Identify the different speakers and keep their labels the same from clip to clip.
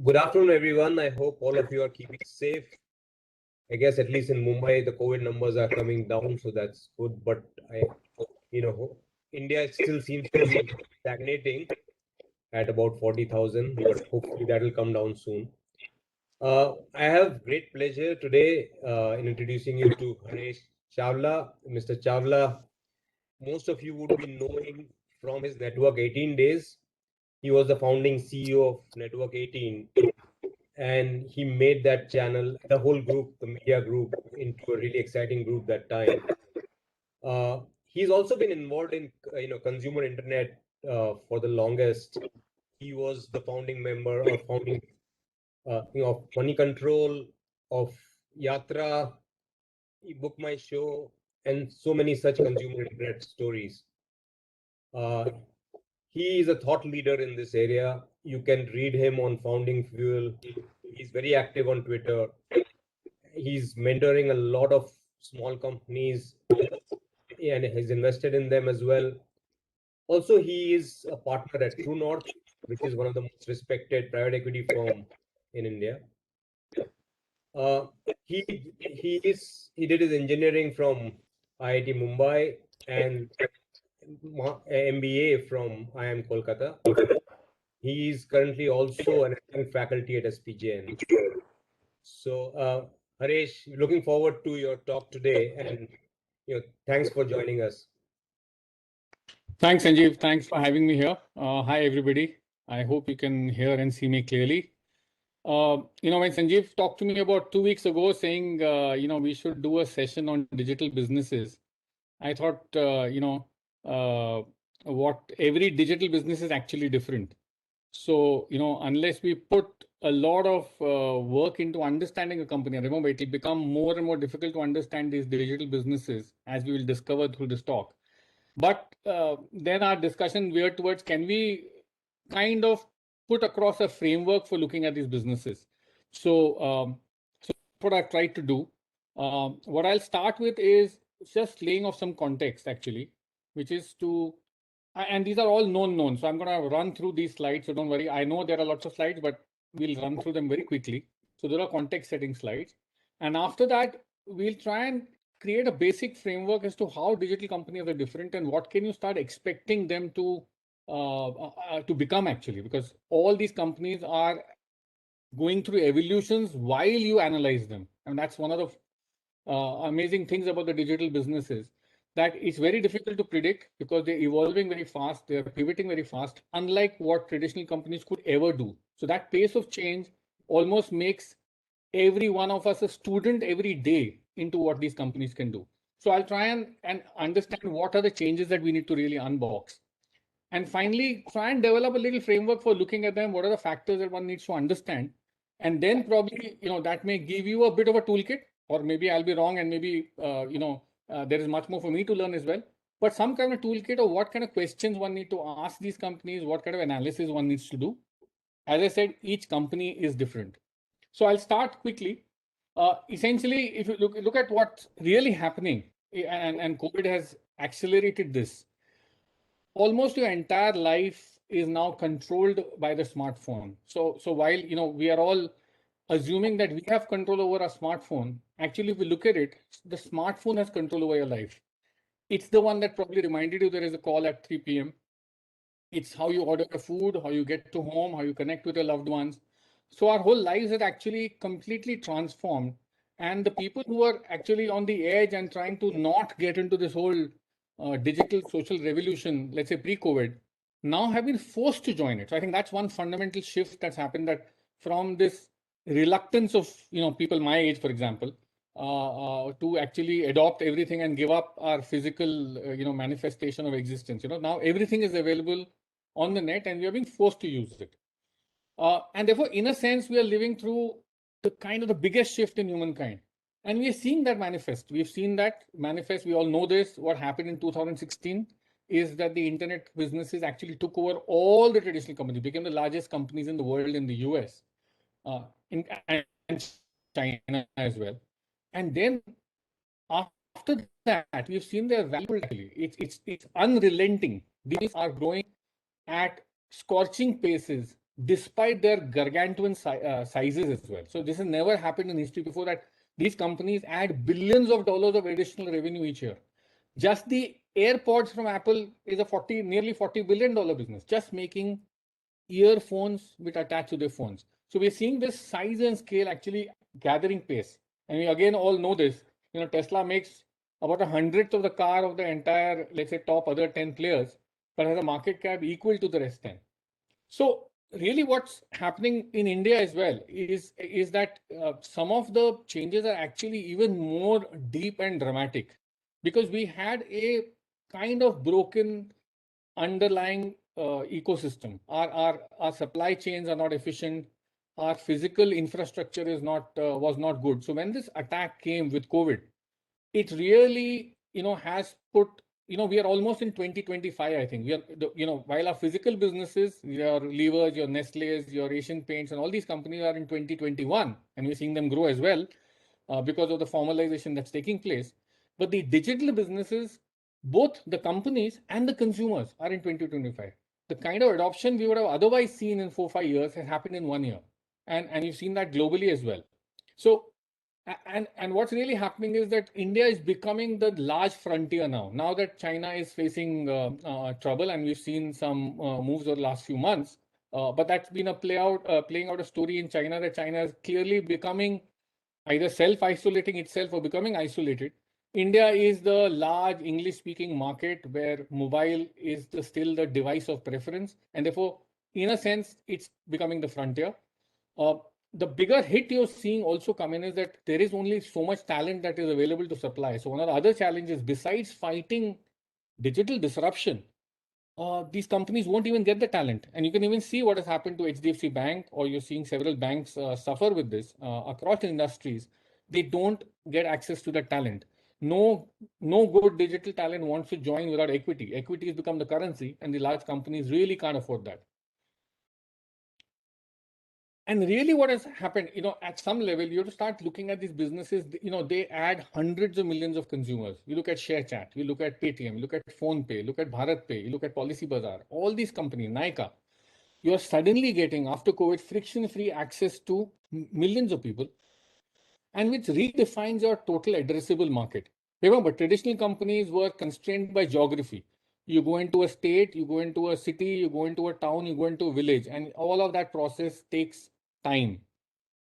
Speaker 1: Good afternoon, everyone. I hope all of you are keeping safe. I guess at least in Mumbai, the COVID numbers are coming down, so that's good. But India still seems to be stagnating at about 40,000, but hopefully that will come down soon. I have great pleasure today in introducing you to Haresh Chawla. Mr. Chawla, most of you would be knowing from his Network 18 days. He was the founding CEO of Network 18, and he made that channel, the whole group, the media group, into a really exciting group that time. He's also been involved in consumer internet for the longest. He was the founding member or founding of Money Control, of Yatra, Book My Show, and so many such consumer internet stories. He is a thought leader in this area. You can read him on Founding Fuel. He's very active on Twitter. He's mentoring a lot of small companies and he's invested in them as well. Also, he is a partner at True North, which is one of the most respected private equity firm in India. Uh, he did his engineering from IIT Mumbai and MBA from IIM Kolkata. He is currently also an adjunct faculty at SPJN. So, Haresh, looking forward to your talk today, and thanks for joining us.
Speaker 2: Thanks, Sanjeev. Thanks for having me here. Hi, everybody. I hope you can hear and see me clearly. When Sanjeev talked to me about 2 weeks ago saying, we should do a session on digital businesses, I thought, what every digital business is actually different. So, unless we put a lot of work into understanding a company, remember, it will become more and more difficult to understand these digital businesses, as we will discover through this talk. But then our discussion veered towards, can we kind of put across a framework for looking at these businesses? So what I've tried to do. What I'll start with is just laying off some context, actually, which is to, and these are all known. So I'm going to run through these slides. So don't worry. I know there are lots of slides, but we'll run through them very quickly. So there are context setting slides. And after that, we'll try and create a basic framework as to how digital companies are different and what can you start expecting them to become, actually, because all these companies are going through evolutions while you analyze them. And that's one of the amazing things about the digital businesses, that it's very difficult to predict because they're evolving very fast, they're pivoting very fast, unlike what traditional companies could ever do. So that pace of change almost makes every one of us a student every day into what these companies can do. So I'll try and understand what are the changes that we need to really unbox. And finally, try and develop a little framework for looking at them. What are the factors that one needs to understand? And then probably, that may give you a bit of a toolkit, or maybe I'll be wrong and maybe, there is much more for me to learn as well. But some kind of toolkit of what kind of questions one need to ask these companies, what kind of analysis one needs to do. As I said, each company is different. So I'll start quickly. Essentially, if you look at what's really happening, and COVID has accelerated this, almost your entire life is now controlled by the smartphone. So while we are all assuming that we have control over our smartphone, actually, if we look at it, the smartphone has control over your life. It's the one that probably reminded you there is a call at 3 p.m. It's how you order the food, how you get to home, how you connect with your loved ones. So our whole lives are actually completely transformed. And the people who are actually on the edge and trying to not get into this whole digital social revolution, let's say pre-COVID, now have been forced to join it. So I think that's one fundamental shift that's happened, that from this reluctance of people my age, for example, to actually adopt everything and give up our physical manifestation of existence. Now everything is available on the net and we are being forced to use it. And therefore, in a sense, we are living through the biggest shift in humankind. And we are seeing that manifest. We've seen that manifest. We all know this. What happened in 2016 is that the internet businesses actually took over all the traditional companies, became the largest companies in the world in the US, and China as well. And then after that, we've seen their value actually. It's unrelenting. These are growing at scorching paces despite their gargantuan sizes as well. So this has never happened in history before, that these companies add billions of dollars of additional revenue each year. Just the AirPods from Apple is a nearly $40 billion business, just making earphones which attach to their phones. So we're seeing this size and scale actually gathering pace. And we again all know this. Tesla makes about 100th of the car of the entire, let's say, top other 10 players, but has a market cap equal to the rest 10. So really what's happening in India as well is that some of the changes are actually even more deep and dramatic, because we had a kind of broken underlying ecosystem. Our supply chains are not efficient. Our physical infrastructure is not was not good. So when this attack came with COVID, it really has put, we are almost in 2025. I think we are, while our physical businesses, your Levers, your Nestle's, your Asian Paints, and all these companies are in 2021, and we're seeing them grow as well because of the formalization that's taking place. But the digital businesses, both the companies and the consumers, are in 2025. The kind of adoption we would have otherwise seen in 4-5 years has happened in 1 year, and you've seen that globally as well. So and what's really happening is that India is becoming the large frontier now. Now that China is facing trouble, and we've seen some moves over the last few months, but that's been playing out a story in China, that China is clearly becoming either self-isolating itself or becoming isolated. India is the large English-speaking market where mobile is still the device of preference, and therefore, in a sense, it's becoming the frontier. Uh, the bigger hit you're seeing also come in is that there is only so much talent that is available to supply. So one of the other challenges, besides fighting digital disruption, these companies won't even get the talent. And you can even see what has happened to HDFC Bank, or you're seeing several banks suffer with this across industries. They don't get access to the talent. No good digital talent wants to join without equity. Equity has become the currency, and the large companies really can't afford that. And really what has happened, at some level, you have to start looking at these businesses. They add hundreds of millions of consumers. You look at ShareChat, you look at Paytm, you look at PhonePe, look at BharatPe, you look at Policybazaar, all these companies, Nykaa. You are suddenly getting, after COVID, friction-free access to millions of people, and which redefines your total addressable market. Remember, traditional companies were constrained by geography. You go into a state, you go into a city, you go into a town, you go into a village, and all of that process takes time.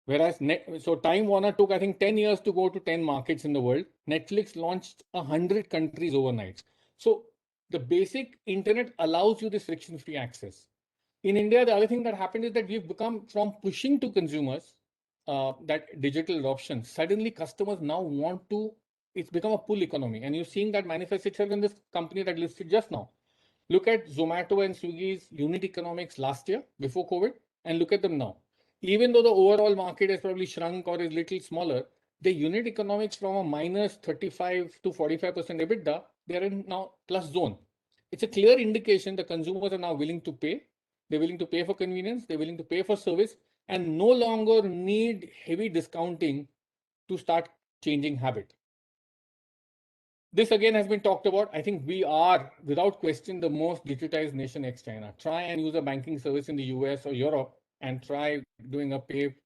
Speaker 2: Whereas, so Time Warner took, I think, 10 years to go to 10 markets in the world. Netflix launched 100 countries overnight. So the basic internet allows you this friction-free access. In India, the other thing that happened is that we've become, from pushing to consumers that digital adoption, suddenly customers now want to, it's become a pull economy. And you're seeing that manifest itself in this company that listed just now. Look at Zomato and Swiggy's unit economics last year before COVID, and look at them now. Even though the overall market has probably shrunk or is little smaller, the unit economics from a minus 35 to 45% EBITDA, they are in now plus zone. It's a clear indication the consumers are now willing to pay. They're willing to pay for convenience, they're willing to pay for service, and no longer need heavy discounting to start changing habit. This again has been talked about. I think we are, without question, the most digitized nation ex-China. Try and use a banking service in the US or Europe, and try doing a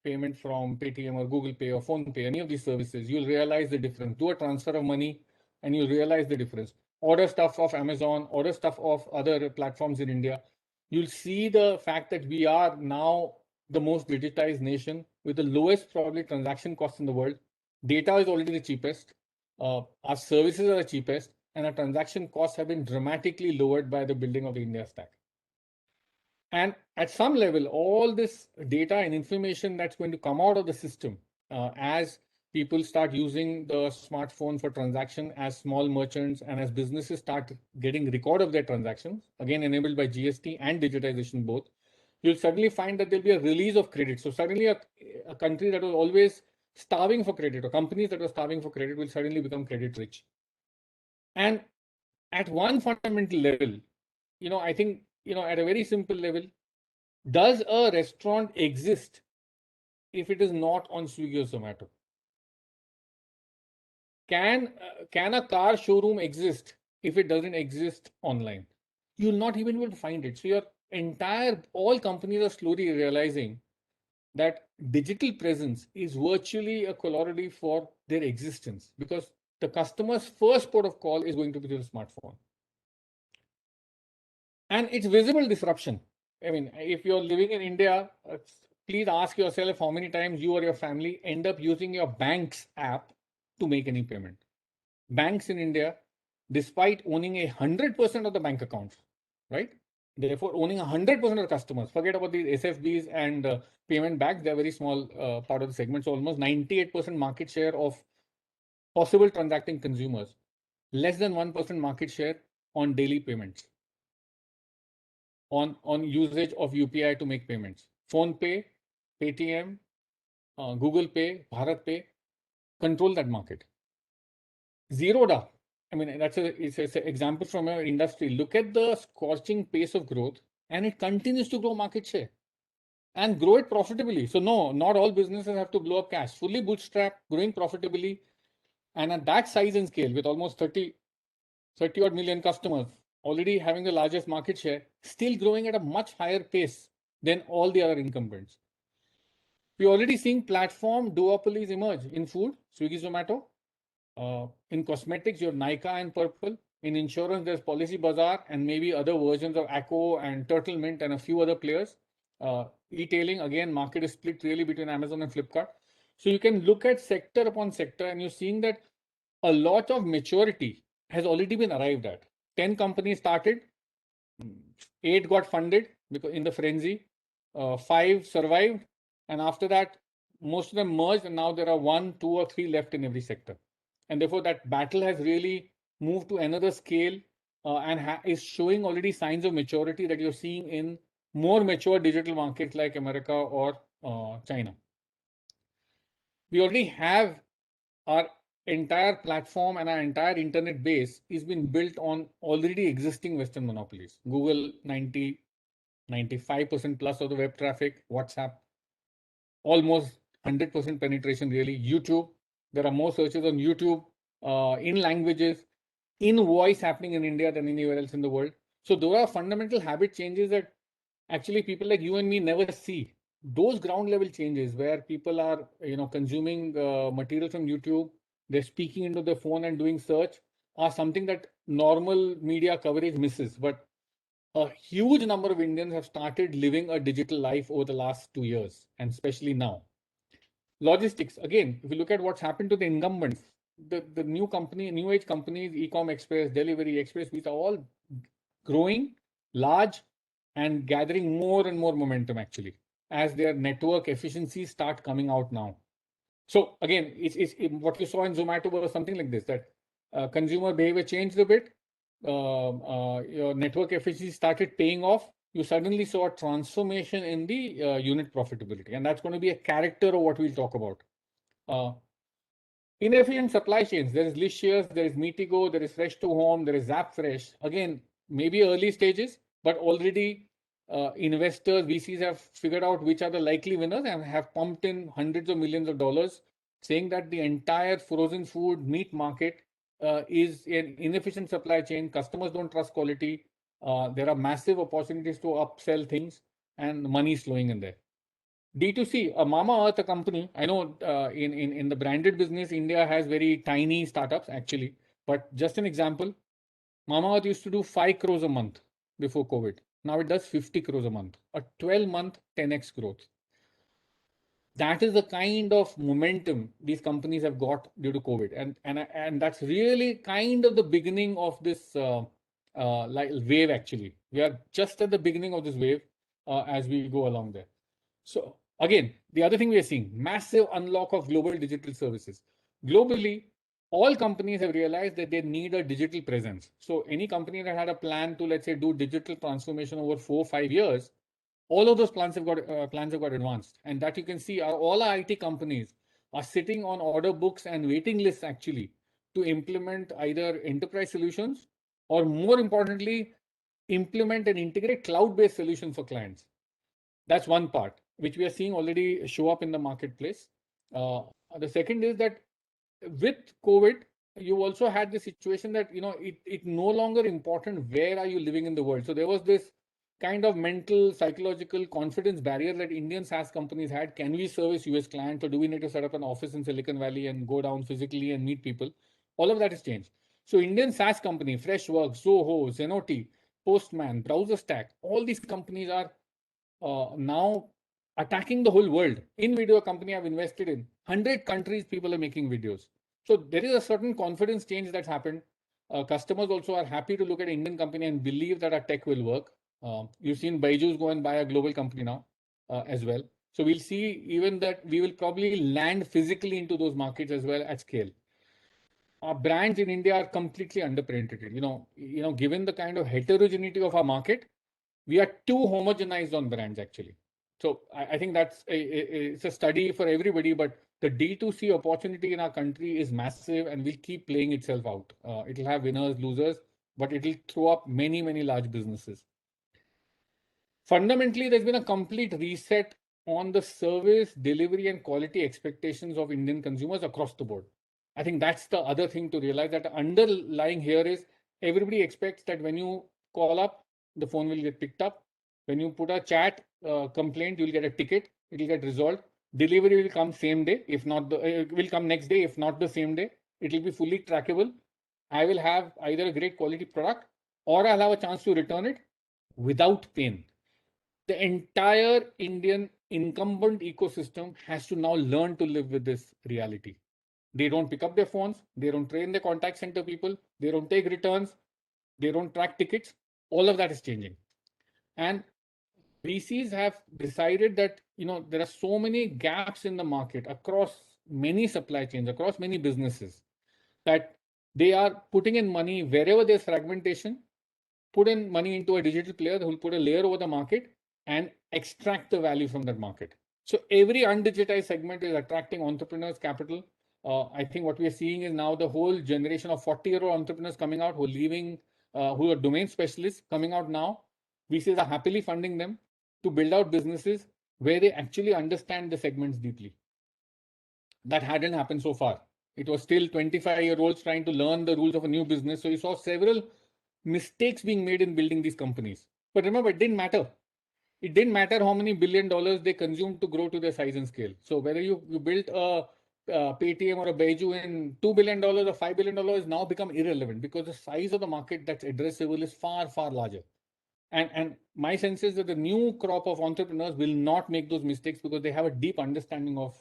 Speaker 2: payment from Paytm or Google Pay or PhonePe, any of these services. You'll realize the difference. Do a transfer of money, and you'll realize the difference. Order stuff off Amazon, order stuff off other platforms in India. You'll see the fact that we are now the most digitized nation with the lowest probably transaction costs in the world. Data is already the cheapest. Our services are the cheapest, and our transaction costs have been dramatically lowered by the building of the India stack. And at some level, all this data and information that's going to come out of the system as people start using the smartphone for transaction, as small merchants and as businesses start getting record of their transactions, again enabled by GST and digitization both, you'll suddenly find that there'll be a release of credit. So suddenly a country that was always starving for credit, or companies that were starving for credit, will suddenly become credit rich. And at one fundamental level, I think, at a very simple level, does a restaurant exist if it is not on Swiggy or Zomato? Can a car showroom exist if it doesn't exist online? You'll not even be able to find it. So all companies are slowly realizing that digital presence is virtually a corollary for their existence, because the customer's first port of call is going to be the smartphone. And it's visible disruption. I mean, if you're living in India, please ask yourself how many times you or your family end up using your bank's app to make any payment. Banks in India, despite owning 100% of the bank accounts, right? Therefore, owning 100% of the customers, forget about these SFBs and payment banks, they're a very small part of the segment. So almost 98% market share of possible transacting consumers, less than 1% market share on daily payments, on usage of UPI to make payments. PhonePe, Paytm, Google Pay, Bharat Pay control that market. Zerodha, I mean, it's an example from our industry. Look at the scorching pace of growth, and it continues to grow market share and grow it profitably. So no, not all businesses have to blow up cash. Fully bootstrapped, growing profitably, and at that size and scale, with almost 30 odd million customers, already having the largest market share, still growing at a much higher pace than all the other incumbents. We're already seeing platform duopolies emerge in food, Swiggy, Zomato. In cosmetics, you have Nykaa and Purple. In insurance, there's Policy Bazaar and maybe other versions of Acko and Turtle Mint and a few other players. E-tailing, again, market is split really between Amazon and Flipkart. So you can look at sector upon sector, and you're seeing that a lot of maturity has already been arrived at. 10 companies started, 8 got funded because in the frenzy, 5 survived, and after that, most of them merged, and now there are 1, 2, or 3 left in every sector. And therefore, that battle has really moved to another scale and is showing already signs of maturity that you're seeing in more mature digital markets like America or China. We already have our entire platform and our entire internet base is been built on already existing Western monopolies. Google, 95% plus of the web traffic, WhatsApp, almost 100% penetration really. YouTube, there are more searches on YouTube in languages, in voice happening in India than anywhere else in the world. So those are fundamental habit changes that actually people like you and me never see. Those ground level changes where people are, consuming material from YouTube, they're speaking into their phone and doing search, are something that normal media coverage misses. But a huge number of Indians have started living a digital life over the last 2 years, and especially now. Logistics, again, if you look at what's happened to the incumbents, the new age companies, Ecom Express, Delivery Express, these are all growing large and gathering more and more momentum actually as their network efficiencies start coming out now. So again, what you saw in Zomato was something like this, that consumer behavior changed a bit, your network efficiency started paying off, you suddenly saw a transformation in the unit profitability, and that's going to be a character of what we'll talk about. Inefficient supply chains, there is Licious, there is Meetigo, there is Fresh to Home, there is ZapFresh. Again, maybe early stages, but already investors, VCs have figured out which are the likely winners and have pumped in hundreds of millions of dollars, saying that the entire frozen food meat market is an inefficient supply chain. Customers don't trust quality. There are massive opportunities to upsell things, and money is flowing in there. D2C, a Mamaearth, a company. I know in the branded business, India has very tiny startups actually. But just an example, Mamaearth used to do 5 crores a month before COVID. Now it does 50 crores a month, a 12-month 10x growth. That is the kind of momentum these companies have got due to COVID, and that's really kind of the beginning of this like wave. Actually, we are just at the beginning of this wave as we go along there. So again, the other thing we are seeing, massive unlock of global digital services. Globally, all companies have realized that they need a digital presence. So any company that had a plan to, let's say, do digital transformation over 4 or 5 years, all of those plans have got advanced. And that you can see are all our IT companies are sitting on order books and waiting lists actually to implement either enterprise solutions or, more importantly, implement and integrate cloud-based solutions for clients. That's one part which we are seeing already show up in the marketplace. The second is that with COVID, you also had the situation that it no longer important where are you living in the world. So there was this kind of mental, psychological confidence barrier that Indian SaaS companies had. Can we service US clients, or do we need to set up an office in Silicon Valley and go down physically and meet people? All of that has changed. So Indian SaaS company, Freshworks, Zoho, Zenoti, Postman, BrowserStack, all these companies are now attacking the whole world. In video company I've invested in 100 countries, people are making videos. So there is a certain confidence change that's happened. Customers also are happy to look at an Indian company and believe that our tech will work. You've seen Byju's go and buy a global company now as well. So we'll see even that we will probably land physically into those markets as well at scale. Our brands in India are completely underpenetrated. Given the kind of heterogeneity of our market, we are too homogenized on brands actually. So I think it's a study for everybody, but the D2C opportunity in our country is massive and will keep playing itself out. It'll have winners, losers, but it'll throw up many, many large businesses. Fundamentally, there's been a complete reset on the service, delivery, and quality expectations of Indian consumers across the board. I think that's the other thing to realize, that underlying here is everybody expects that when you call up, the phone will get picked up. When you put a chat complaint, you'll get a ticket, it will get resolved. Delivery will come same day, if not it will come next day, if not the same day. It will be fully trackable. I will have either a great quality product, or I'll have a chance to return it without pain. The entire Indian incumbent ecosystem has to now learn to live with this reality. They don't pick up their phones, they don't train their contact center people, they don't take returns, they don't track tickets. All of that is changing. And VCs have decided that there are so many gaps in the market across many supply chains, across many businesses, that they are putting in money wherever there's fragmentation, put in money into a digital player who will put a layer over the market and extract the value from that market. So every undigitized segment is attracting entrepreneurs' capital. I think what we are seeing is now the whole generation of 40-year-old entrepreneurs coming out who are leaving, who are domain specialists coming out now. VCs are happily funding them to build out businesses where they actually understand the segments deeply. That hadn't happened so far. It was still 25-year-olds trying to learn the rules of a new business. So you saw several mistakes being made in building these companies. But remember, it didn't matter. It didn't matter how many $1 billion they consumed to grow to their size and scale. So whether you built a Paytm or a Byju in $2 billion or $5 billion has now become irrelevant, because the size of the market that's addressable is far, far larger. And my sense is that the new crop of entrepreneurs will not make those mistakes because they have a deep understanding of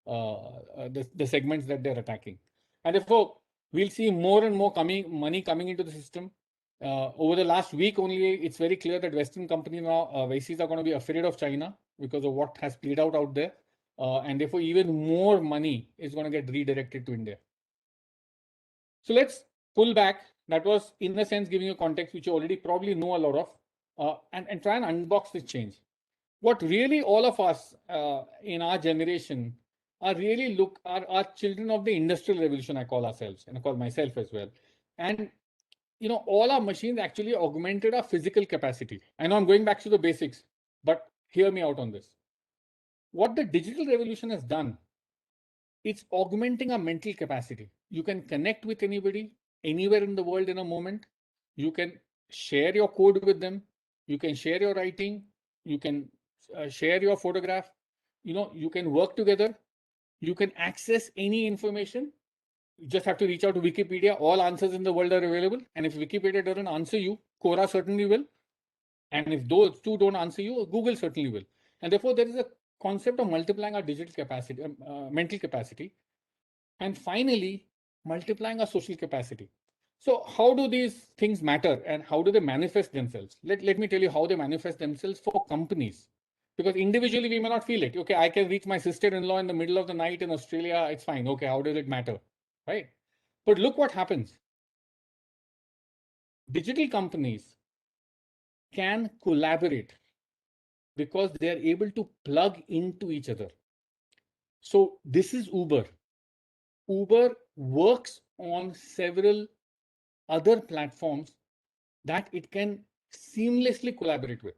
Speaker 2: the segments that they're attacking. And therefore, we'll see more and more money coming into the system. Over the last week only, it's very clear that Western companies now, VCs are going to be afraid of China because of what has played out there. And therefore, even more money is going to get redirected to India. So let's pull back. That was, in a sense, giving you context which you already probably know a lot of, and try and unbox this change. What really all of us in our generation are are children of the industrial revolution, I call ourselves, and I call myself as well. And all our machines actually augmented our physical capacity. I know I'm going back to the basics, but hear me out on this. What the digital revolution has done, it's augmenting our mental capacity. You can connect with anybody, anywhere in the world in a moment. You can share your code with them. You can share your writing. You can share your photograph. You can work together. You can access any information. You just have to reach out to Wikipedia. All answers in the world are available. And if Wikipedia doesn't answer you, Quora certainly will. And if those two don't answer you, Google certainly will. And therefore, there is a concept of multiplying our digital capacity, mental capacity, and finally, multiplying our social capacity. So how do these things matter and how do they manifest themselves? Let me tell you how they manifest themselves for companies. Because individually, we may not feel it. Okay, I can reach my sister-in-law in the middle of the night in Australia. It's fine. Okay, how does it matter? Right? But look what happens. Digital companies can collaborate because they are able to plug into each other. So this is Uber. Uber works on several other platforms that it can seamlessly collaborate with.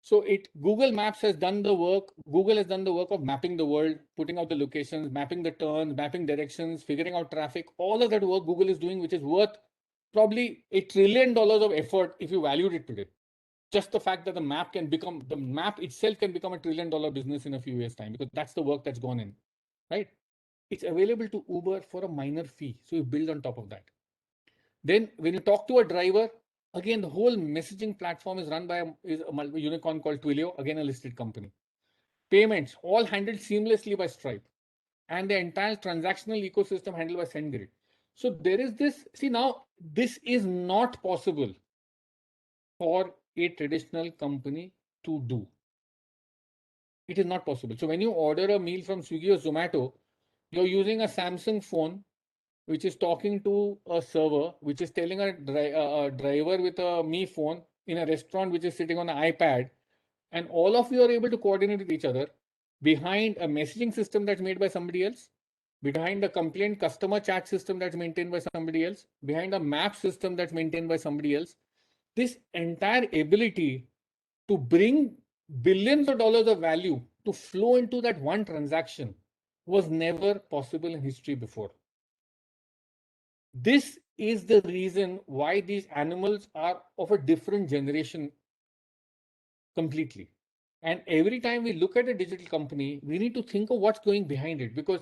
Speaker 2: So Google Maps has done the work. Google has done the work of mapping the world, putting out the locations, mapping the turns, mapping directions, figuring out traffic. All of that work Google is doing, which is worth probably $1 trillion of effort if you valued it today. just the fact that the map itself can become $1 trillion business in a few years' time, because that's the work that's gone in, right? It's available to Uber for a minor fee. So you build on top of that. Then when you talk to a driver, again, the whole messaging platform is run by a unicorn called Twilio, again, a listed company. Payments, all handled seamlessly by Stripe. And the entire transactional ecosystem handled by SendGrid. So there is this, see now, this is not possible for a traditional company to do. It is not possible. So when you order a meal from Swiggy or Zomato, you're using a Samsung phone, which is talking to a server, which is telling a driver with a Mi phone in a restaurant, which is sitting on an iPad. And all of you are able to coordinate with each other behind a messaging system that's made by somebody else, behind a complaint customer chat system that's maintained by somebody else, behind a map system that's maintained by somebody else. This entire ability to bring billions of dollars of value to flow into that one transaction was never possible in history before. This is the reason why these animals are of a different generation completely. And every time we look at a digital company, we need to think of what's going behind it, because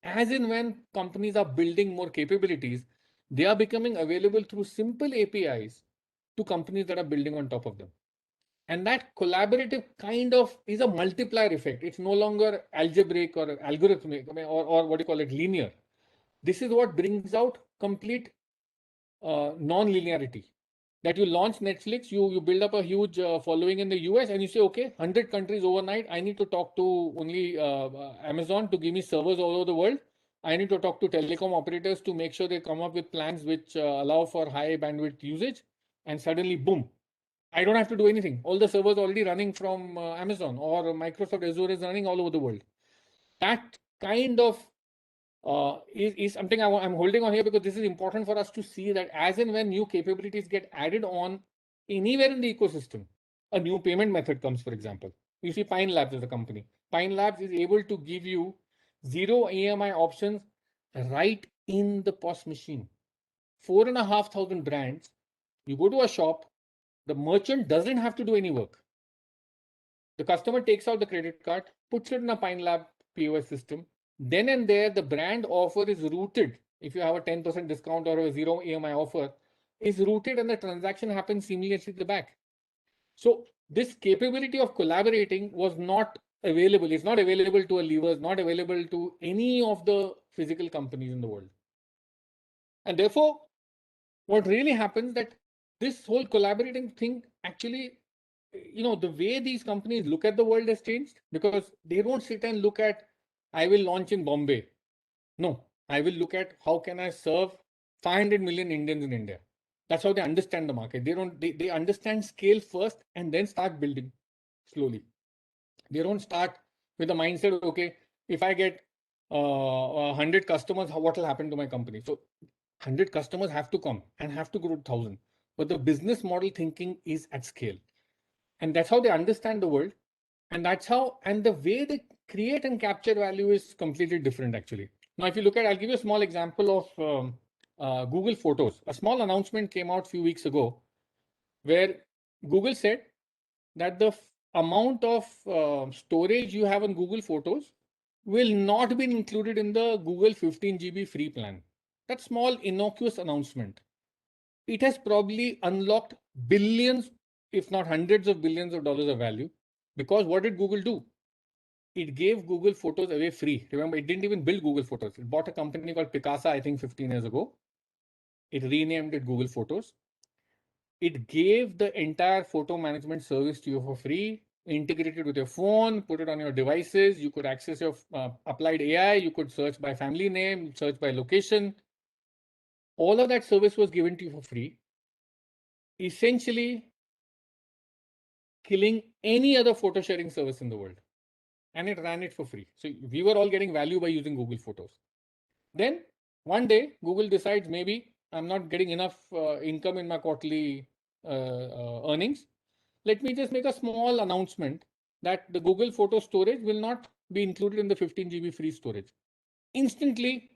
Speaker 2: as in when companies are building more capabilities, they are becoming available through simple APIs to companies that are building on top of them. And that collaborative kind of is a multiplier effect. It's no longer algebraic or algorithmic or what do you call it, linear. This is what brings out complete non-linearity. That you launch Netflix, you build up a huge following in the US, and you say, okay, 100 countries overnight, I need to talk to only Amazon to give me servers all over the world. I need to talk to telecom operators to make sure they come up with plans which allow for high bandwidth usage. And suddenly, boom, I don't have to do anything. All the servers already running from Amazon, or Microsoft Azure is running all over the world. That kind of is something I'm holding on here, because this is important for us to see that as and when new capabilities get added on anywhere in the ecosystem, a new payment method comes, for example. You see Pine Labs as a company. Pine Labs is able to give you 0 EMI options right in the POS machine. 4,500 brands. You go to a shop, the merchant doesn't have to do any work. The customer takes out the credit card, puts it in a Pine Lab POS system. Then and there, the brand offer is routed. If you have a 10% discount or a 0 EMI offer, is routed and the transaction happens seamlessly at the back. So this capability of collaborating was not available. It's not available to a Levers, not available to any of the physical companies in the world. And therefore, what really happens that this whole collaborating thing actually, the way these companies look at the world has changed, because they don't sit and look at, I will launch in Bombay. No, I will look at how can I serve 500 million Indians in India. That's how they understand the market. They understand scale first and then start building slowly. They don't start with the mindset of, okay, if I get 100 customers, what will happen to my company? So 100 customers have to come and have to grow to 1,000. But the business model thinking is at scale. And that's how they understand the world. And that's how, and the way they create and capture value is completely different, actually. Now, if you look at, I'll give you a small example of Google Photos. A small announcement came out a few weeks ago where Google said that the amount of storage you have on Google Photos will not be included in the Google 15 GB free plan. That small innocuous announcement, it has probably unlocked billions, if not hundreds of billions of dollars of value. Because what did Google do? It gave Google Photos away free. Remember, it didn't even build Google Photos. It bought a company called Picasa, I think 15 years ago. It renamed it Google Photos. It gave the entire photo management service to you for free, integrated with your phone, put it on your devices. You could access your applied AI. You could search by family name, search by location. All of that service was given to you for free, essentially killing any other photo sharing service in the world. And it ran it for free. So we were all getting value by using Google Photos. Then one day, Google decides, maybe I'm not getting enough income in my quarterly earnings. Let me just make a small announcement that the Google Photo storage will not be included in the 15 GB free storage. Instantly,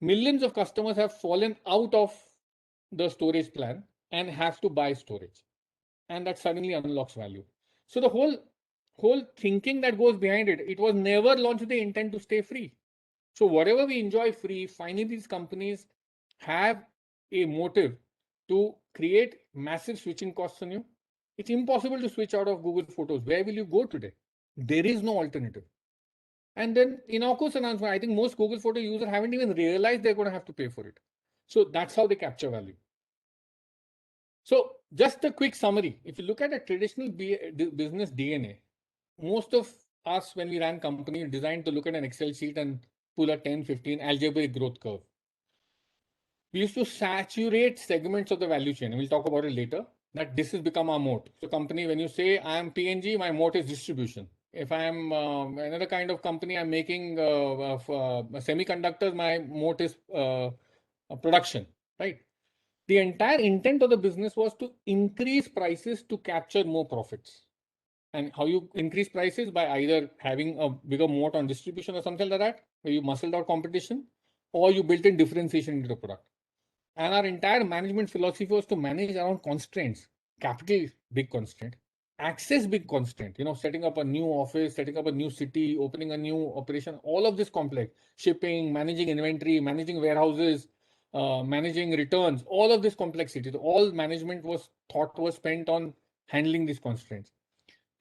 Speaker 2: millions of customers have fallen out of the storage plan and have to buy storage. and that suddenly unlocks value. So the whole thinking that goes behind it, it was never launched with the intent to stay free. So whatever we enjoy free, finally these companies have a motive to create massive switching costs on you. It's impossible to switch out of Google Photos. Where will you go today? There is no alternative. And then innocuous announcement, I think most Google Photo users haven't even realized they're going to have to pay for it. So that's how they capture value. So just a quick summary. If you look at a traditional business DNA, most of us, when we ran company, designed to look at an Excel sheet and pull a 10, 15 algebraic growth curve. We used to saturate segments of the value chain, and we'll talk about it later, that this has become our moat. So company, when you say I am P&G, my moat is distribution. If I am another kind of company, I'm making semiconductors, my moat is production, right? The entire intent of the business was to increase prices to capture more profits. And how you increase prices? By either having a bigger moat on distribution or something like that, where you muscled out competition, or you built in differentiation into the product. And our entire management philosophy was to manage around constraints. Capital, big constraint. Access, big constraint. Setting up a new office, setting up a new city, opening a new operation, all of this complex. Shipping, managing inventory, managing warehouses, managing returns, all of this complexity. All management was spent on handling these constraints.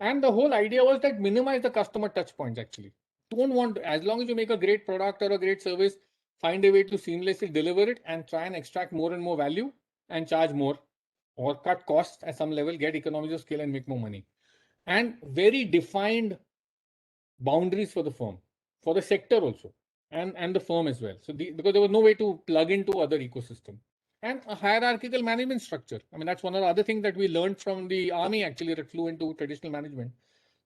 Speaker 2: And the whole idea was that minimize the customer touch points actually. Don't want, as long as you make a great product or a great service, find a way to seamlessly deliver it and try and extract more and more value and charge more or cut costs at some level, get economies of scale and make more money. And very defined boundaries for the firm, for the sector also, and the firm as well. So because there was no way to plug into other ecosystem. And a hierarchical management structure. I mean, that's one of the other things that we learned from the army actually that flew into traditional management,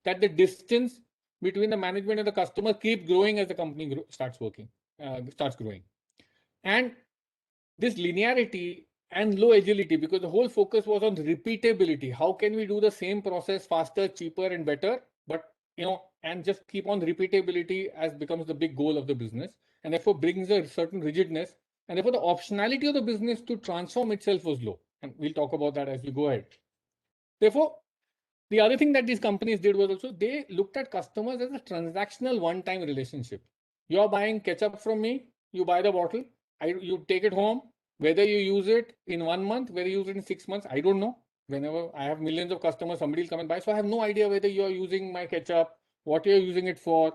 Speaker 2: that the distance between the management and the customer keep growing as the company starts growing. And this linearity and low agility, because the whole focus was on repeatability. How can we do the same process faster, cheaper, and better? But and just keep on repeatability as becomes the big goal of the business, and therefore brings a certain rigidness, and therefore the optionality of the business to transform itself was low. And we'll talk about that as we go ahead. Therefore, the other thing that these companies did was also they looked at customers as a transactional one-time relationship. You're buying ketchup from me, you buy the bottle, you take it home. Whether you use it in 1 month, whether you use it in 6 months, I don't know. Whenever I have millions of customers, somebody will come and buy. So I have no idea whether you're using my ketchup, what you're using it for.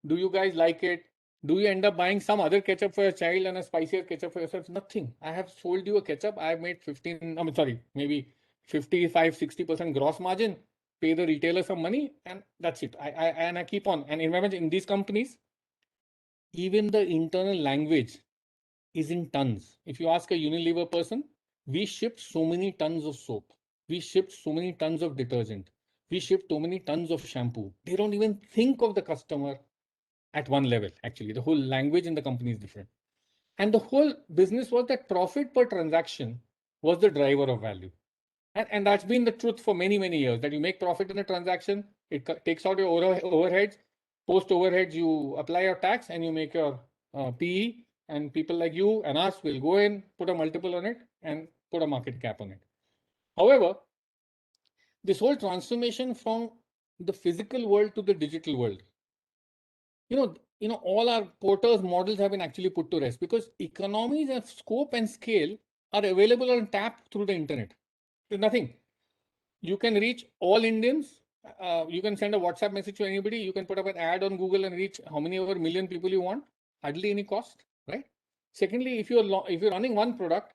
Speaker 2: Do you guys like it? Do you end up buying some other ketchup for your child and a spicier ketchup for yourself? Nothing. I have sold you a ketchup. I have made maybe 55, 60% gross margin, pay the retailer some money, and that's it. I keep on. And remember, in these companies, even the internal language is in tons. If you ask a Unilever person, we shipped so many tons of soap. We shipped so many tons of detergent. We shipped so many tons of shampoo. They don't even think of the customer at one level. Actually, the whole language in the company is different. And the whole business was that profit per transaction was the driver of value. And that's been the truth for many, many years, that you make profit in a transaction, it takes out your overheads, post overheads, you apply your tax and you make your PE, and people like you and us will go in, put a multiple on it and put a market cap on it. However, this whole transformation from the physical world to the digital world, all our Porter's models have been actually put to rest because economies of scope and scale are available on tap through the internet. There's nothing. You can reach all Indians. You can send a WhatsApp message to anybody. You can put up an ad on Google and reach how many over million people you want, hardly any cost, right? Secondly, if you're running one product,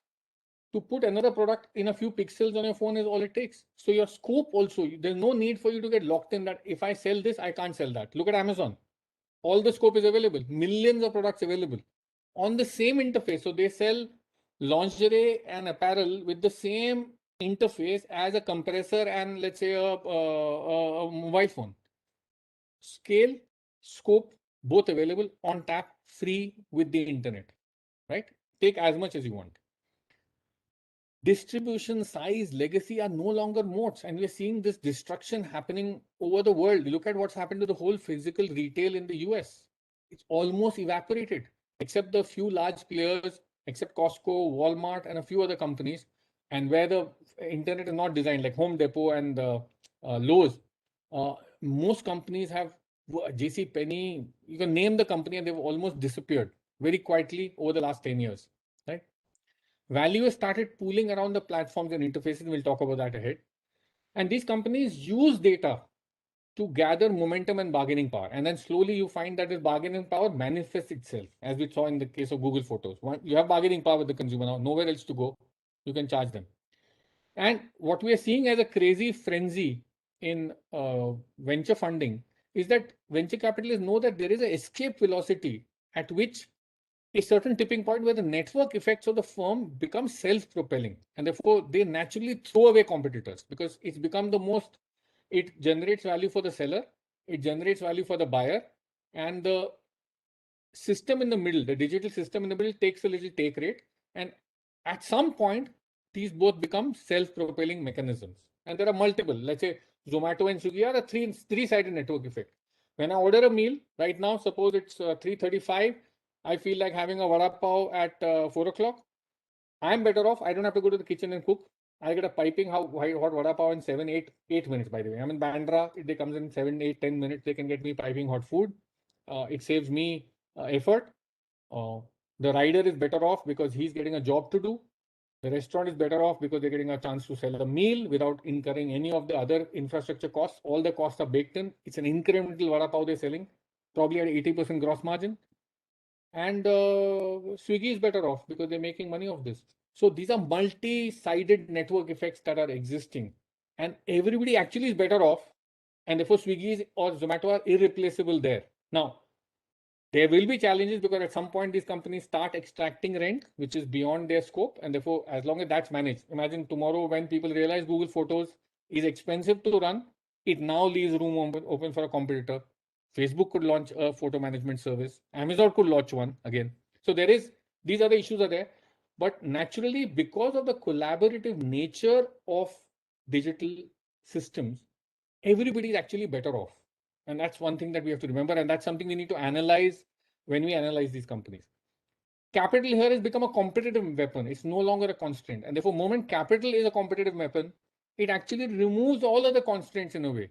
Speaker 2: to put another product in a few pixels on your phone is all it takes. So your scope also, there's no need for you to get locked in that if I sell this, I can't sell that. Look at Amazon. All the scope is available, millions of products available on the same interface. So they sell lingerie and apparel with the same interface as a compressor and let's say a mobile phone. Scale, scope, both available on tap, free with the internet, right? Take as much as you want. Distribution, size, legacy are no longer moats, and we're seeing this destruction happening over the world. Look at what's happened to the whole physical retail in the US. It's almost evaporated, except the few large players, except Costco, Walmart, and a few other companies. and where the internet is not designed, like Home Depot and Lowe's, most companies have JC Penney, you can name the company, and they've almost disappeared very quietly over the last 10 years, right? Value has started pooling around the platforms and interfaces. We'll talk about that ahead. And these companies use data to gather momentum and bargaining power. And then slowly you find that this bargaining power manifests itself, as we saw in the case of Google Photos. You have bargaining power with the consumer now, nowhere else to go. You can charge them. And what we are seeing as a crazy frenzy in venture funding is that venture capitalists know that there is an escape velocity at which a certain tipping point where the network effects of the firm become self-propelling, and therefore they naturally throw away competitors because it's become the most, it generates value for the seller, it generates value for the buyer, and the system in the middle, the digital system in the middle, takes a little take rate, and at some point these both become self-propelling mechanisms. And there are multiple. Let's say Zomato and Swiggy are a three-sided network effect. When I order a meal right now, suppose it's 3:35, I feel like having a vada pav at 4 o'clock. I'm better off. I don't have to go to the kitchen and cook. I get a piping hot vada pav in 8 minutes, by the way. I'm in Bandra. It comes in 7, 8, 10 minutes. They can get me piping hot food. It saves me effort. The rider is better off because he's getting a job to do. The restaurant is better off because they're getting a chance to sell a meal without incurring any of the other infrastructure costs. All the costs are baked in. It's an incremental vada pav they're selling, probably at 80% gross margin. And Swiggy is better off because they're making money off this. So these are multi-sided network effects that are existing, and everybody actually is better off. And therefore, Swiggy or Zomato are irreplaceable there. Now, there will be challenges because at some point these companies start extracting rent, which is beyond their scope. And therefore, as long as that's managed, imagine tomorrow when people realize Google Photos is expensive to run, it now leaves room open for a competitor. Facebook could launch a photo management service. Amazon could launch one again. So these other issues are there. But naturally, because of the collaborative nature of digital systems, everybody is actually better off. And that's one thing that we have to remember. And that's something we need to analyze when we analyze these companies. Capital here has become a competitive weapon. It's no longer a constraint. And therefore, moment capital is a competitive weapon, it actually removes all other constraints in a way.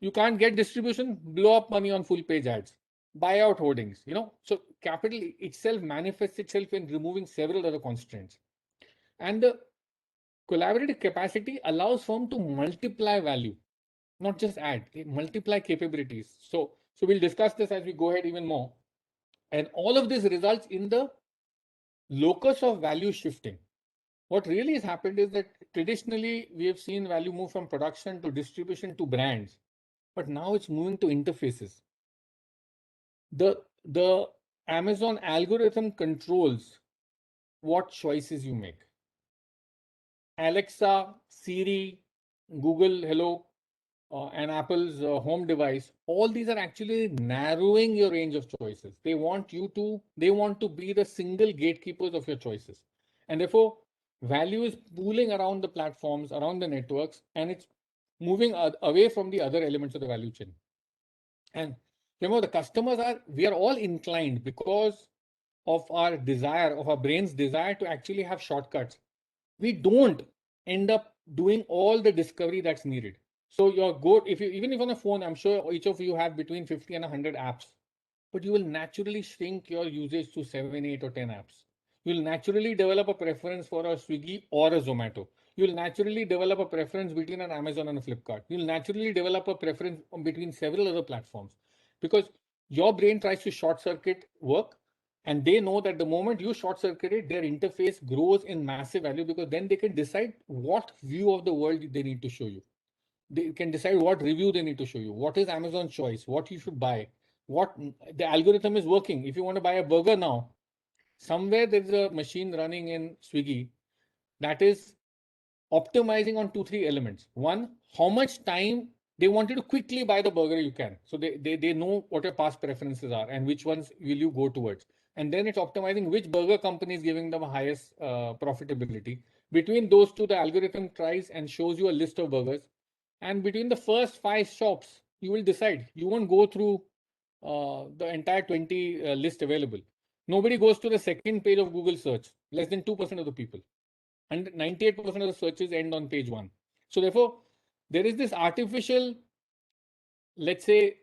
Speaker 2: You can't get distribution, blow up money on full page ads, buy out holdings, So capital itself manifests itself in removing several other constraints. And the collaborative capacity allows firm to multiply value, not just add, they multiply capabilities. So we'll discuss this as we go ahead even more. And all of this results in the locus of value shifting. What really has happened is that traditionally we have seen value move from production to distribution to brands, but now it's moving to interfaces. The Amazon algorithm controls what choices you make. Alexa, Siri, Google Hello, and Apple's home device, all these are actually narrowing your range of choices. They want to be the single gatekeepers of your choices. And therefore, value is pooling around the platforms, around the networks, and it's moving away from the other elements of the value chain. And remember, we are all inclined because of our desire, of our brain's desire to actually have shortcuts. We don't end up doing all the discovery that's needed. So even if on a phone, I'm sure each of you have between 50 and 100 apps, but you will naturally shrink your usage to 7, 8 or 10 apps. You'll naturally develop a preference for a Swiggy or a Zomato. You'll naturally develop a preference between an Amazon and a Flipkart. You'll naturally develop a preference between several other platforms because your brain tries to short circuit work, and they know that the moment you short circuit it, their interface grows in massive value because then they can decide what view of the world they need to show you. They can decide what review they need to show you, what is Amazon's choice, what you should buy, what the algorithm is working. If you want to buy a burger now, somewhere there's a machine running in Swiggy that is optimizing on 2-3 elements. One, how much time they want you to quickly buy the burger you can. So they know what your past preferences are and which ones will you go towards. And then it's optimizing which burger company is giving them the highest profitability. Between those two, the algorithm tries and shows you a list of burgers. And between the first 5 shops, you will decide. You won't go through the entire 20 list available. Nobody goes to the second page of Google search, less than 2% of the people. and 98% of the searches end on page 1. So therefore, there is this artificial, let's say,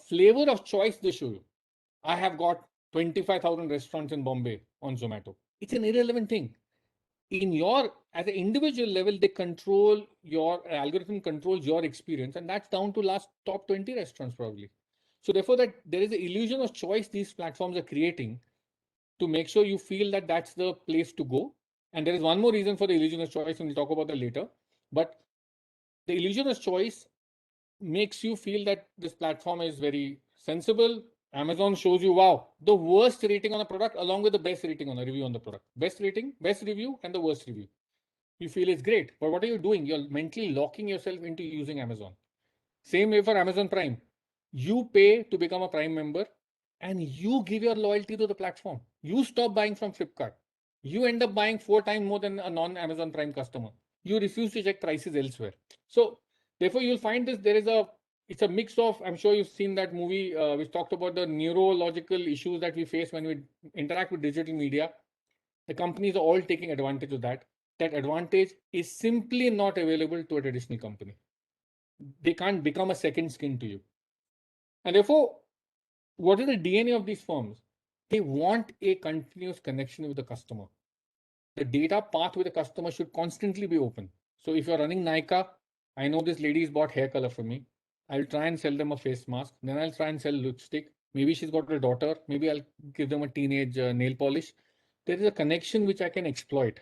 Speaker 2: flavor of choice they show you. I have got 25,000 restaurants in Bombay on Zomato. It's an irrelevant thing. As an individual level, they control your algorithm controls your experience, and that's down to last top 20 restaurants probably. So therefore, that there is an illusion of choice these platforms are creating to make sure you feel that that's the place to go. And there is one more reason for the illusion of choice, and we'll talk about that later. But the illusion of choice makes you feel that this platform is very sensible. Amazon shows you, wow, the worst rating on a product along with the best rating on a review on the product. Best rating, best review, and the worst review. You feel it's great. But what are you doing? You're mentally locking yourself into using Amazon. Same way for Amazon Prime. You pay to become a Prime member and you give your loyalty to the platform. You stop buying from Flipkart. You end up buying 4 times more than a non-Amazon Prime customer. You refuse to check prices elsewhere. So therefore, you'll find it's a mix of, I'm sure you've seen that movie which talked about the neurological issues that we face when we interact with digital media. The companies are all taking advantage of that. That advantage is simply not available to a traditional company. They can't become a second skin to you. And therefore, what is the DNA of these firms? They want a continuous connection with the customer. The data path with the customer should constantly be open. So if you're running Nykaa, I know this lady's bought hair color from me. I'll try and sell them a face mask. Then I'll try and sell lipstick. Maybe she's got a daughter. Maybe I'll give them a teenage nail polish. There is a connection which I can exploit.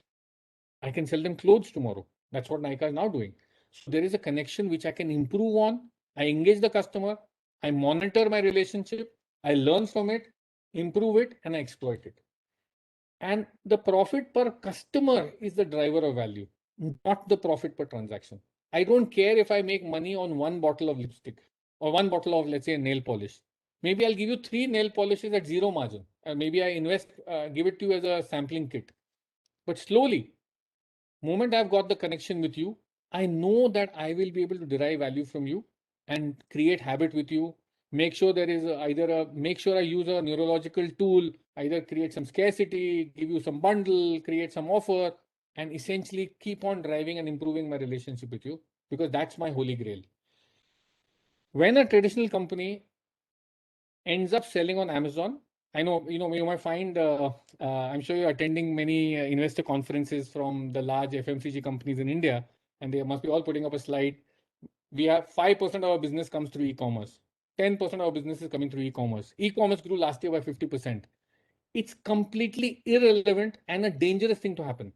Speaker 2: I can sell them clothes tomorrow. That's what Nykaa is now doing. So there is a connection which I can improve on. I engage the customer. I monitor my relationship. I learn from it, improve it, and I exploit it. And the profit per customer is the driver of value, not the profit per transaction. I don't care if I make money on one bottle of lipstick or one bottle of, let's say, nail polish. Maybe I'll give you 3 nail polishes at zero margin. Maybe I give it to you as a sampling kit. But slowly, moment I've got the connection with you, I know that I will be able to derive value from you and create habit with you. Make sure there is make sure I use a neurological tool, either create some scarcity, give you some bundle, create some offer, and essentially keep on driving and improving my relationship with you, because that's my holy grail. When a traditional company ends up selling on Amazon, I know, you might find, I'm sure you're attending many investor conferences from the large FMCG companies in India, and they must be all putting up a slide. We have 5% of our business comes through e-commerce. 10% of our business is coming through e-commerce. E-commerce grew last year by 50%. It's completely irrelevant and a dangerous thing to happen.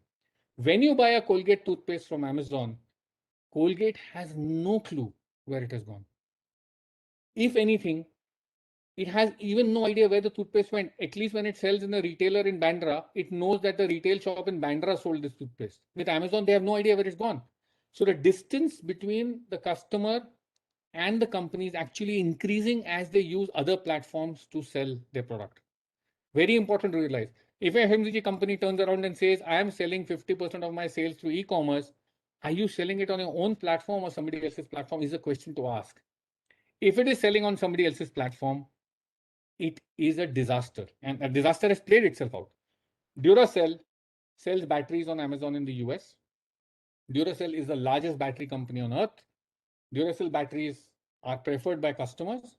Speaker 2: When you buy a Colgate toothpaste from Amazon, Colgate has no clue where it has gone. If anything, it has even no idea where the toothpaste went. At least when it sells in a retailer in Bandra, it knows that the retail shop in Bandra sold this toothpaste. With Amazon, they have no idea where it's gone. So the distance between the customer and the company is actually increasing as they use other platforms to sell their product. Very important to realize. If a FMCG company turns around and says, I am selling 50% of my sales through e-commerce, are you selling it on your own platform or somebody else's platform is a question to ask. If it is selling on somebody else's platform, it is a disaster, and a disaster has played itself out. Duracell sells batteries on Amazon in the US. Duracell is the largest battery company on earth. Duracell batteries are preferred by customers,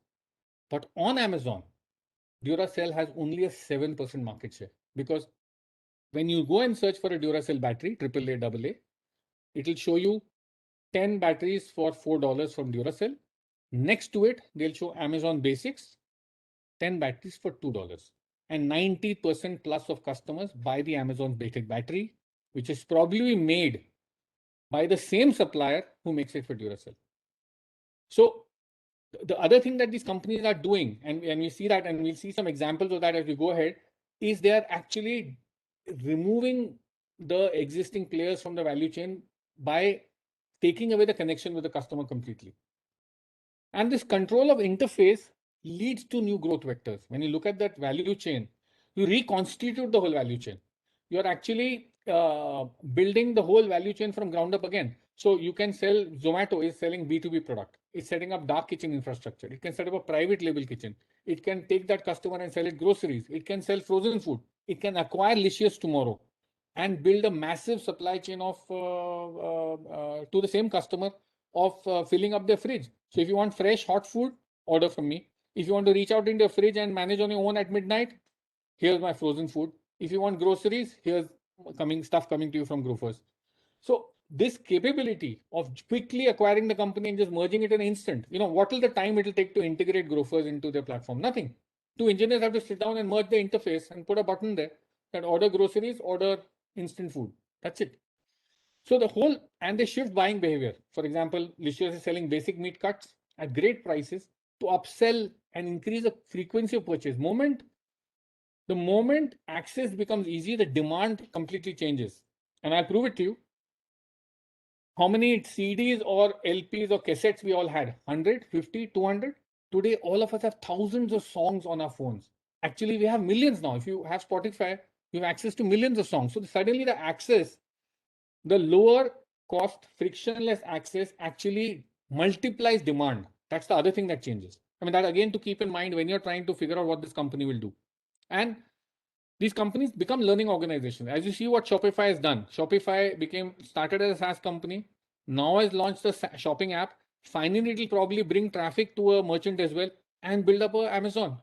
Speaker 2: but on Amazon, Duracell has only a 7% market share, because when you go and search for a Duracell battery, AAA, AA, it will show you 10 batteries for $4 from Duracell. Next to it, they'll show Amazon Basics, 10 batteries for $2. And 90% plus of customers buy the Amazon Basic battery, which is probably made by the same supplier who makes it for Duracell. So the other thing that these companies are doing, and we see that, and we'll see some examples of that as we go ahead, is they are actually removing the existing players from the value chain by taking away the connection with the customer completely. And this control of interface leads to new growth vectors. When you look at that value chain, you reconstitute the whole value chain. You're actually building the whole value chain from ground up again. So you can sell, Zomato is selling B2B product. It's setting up dark kitchen infrastructure. It can set up a private label kitchen. It can take that customer and sell it groceries. It can sell frozen food. It can acquire Licious tomorrow. and build a massive supply chain of to the same customer of filling up their fridge. So if you want fresh hot food, order from me. If you want to reach out into your fridge and manage on your own at midnight, here's my frozen food. If you want groceries, here's stuff coming to you from Grofers. So this capability of quickly acquiring the company and just merging it in an instant, what will the time it will take to integrate Grofers into their platform? Nothing. Two engineers have to sit down and merge the interface and put a button there that order groceries, order instant food. That's it. So and they shift buying behavior. For example, Licious is selling basic meat cuts at great prices to upsell and increase the frequency of purchase. The moment access becomes easy, the demand completely changes. And I'll prove it to you. How many CDs or LPs or cassettes we all had? 100, 50, 200? Today, all of us have thousands of songs on our phones. Actually, we have millions now. If you have Spotify, you have access to millions of songs. So suddenly the access, the lower cost, frictionless access actually multiplies demand. That's the other thing that changes. I mean, that again to keep in mind when you're trying to figure out what this company will do. And these companies become learning organizations. As you see what Shopify has done. Shopify started as a SaaS company, now has launched a shopping app. Finally, it will probably bring traffic to a merchant as well and build up a Amazon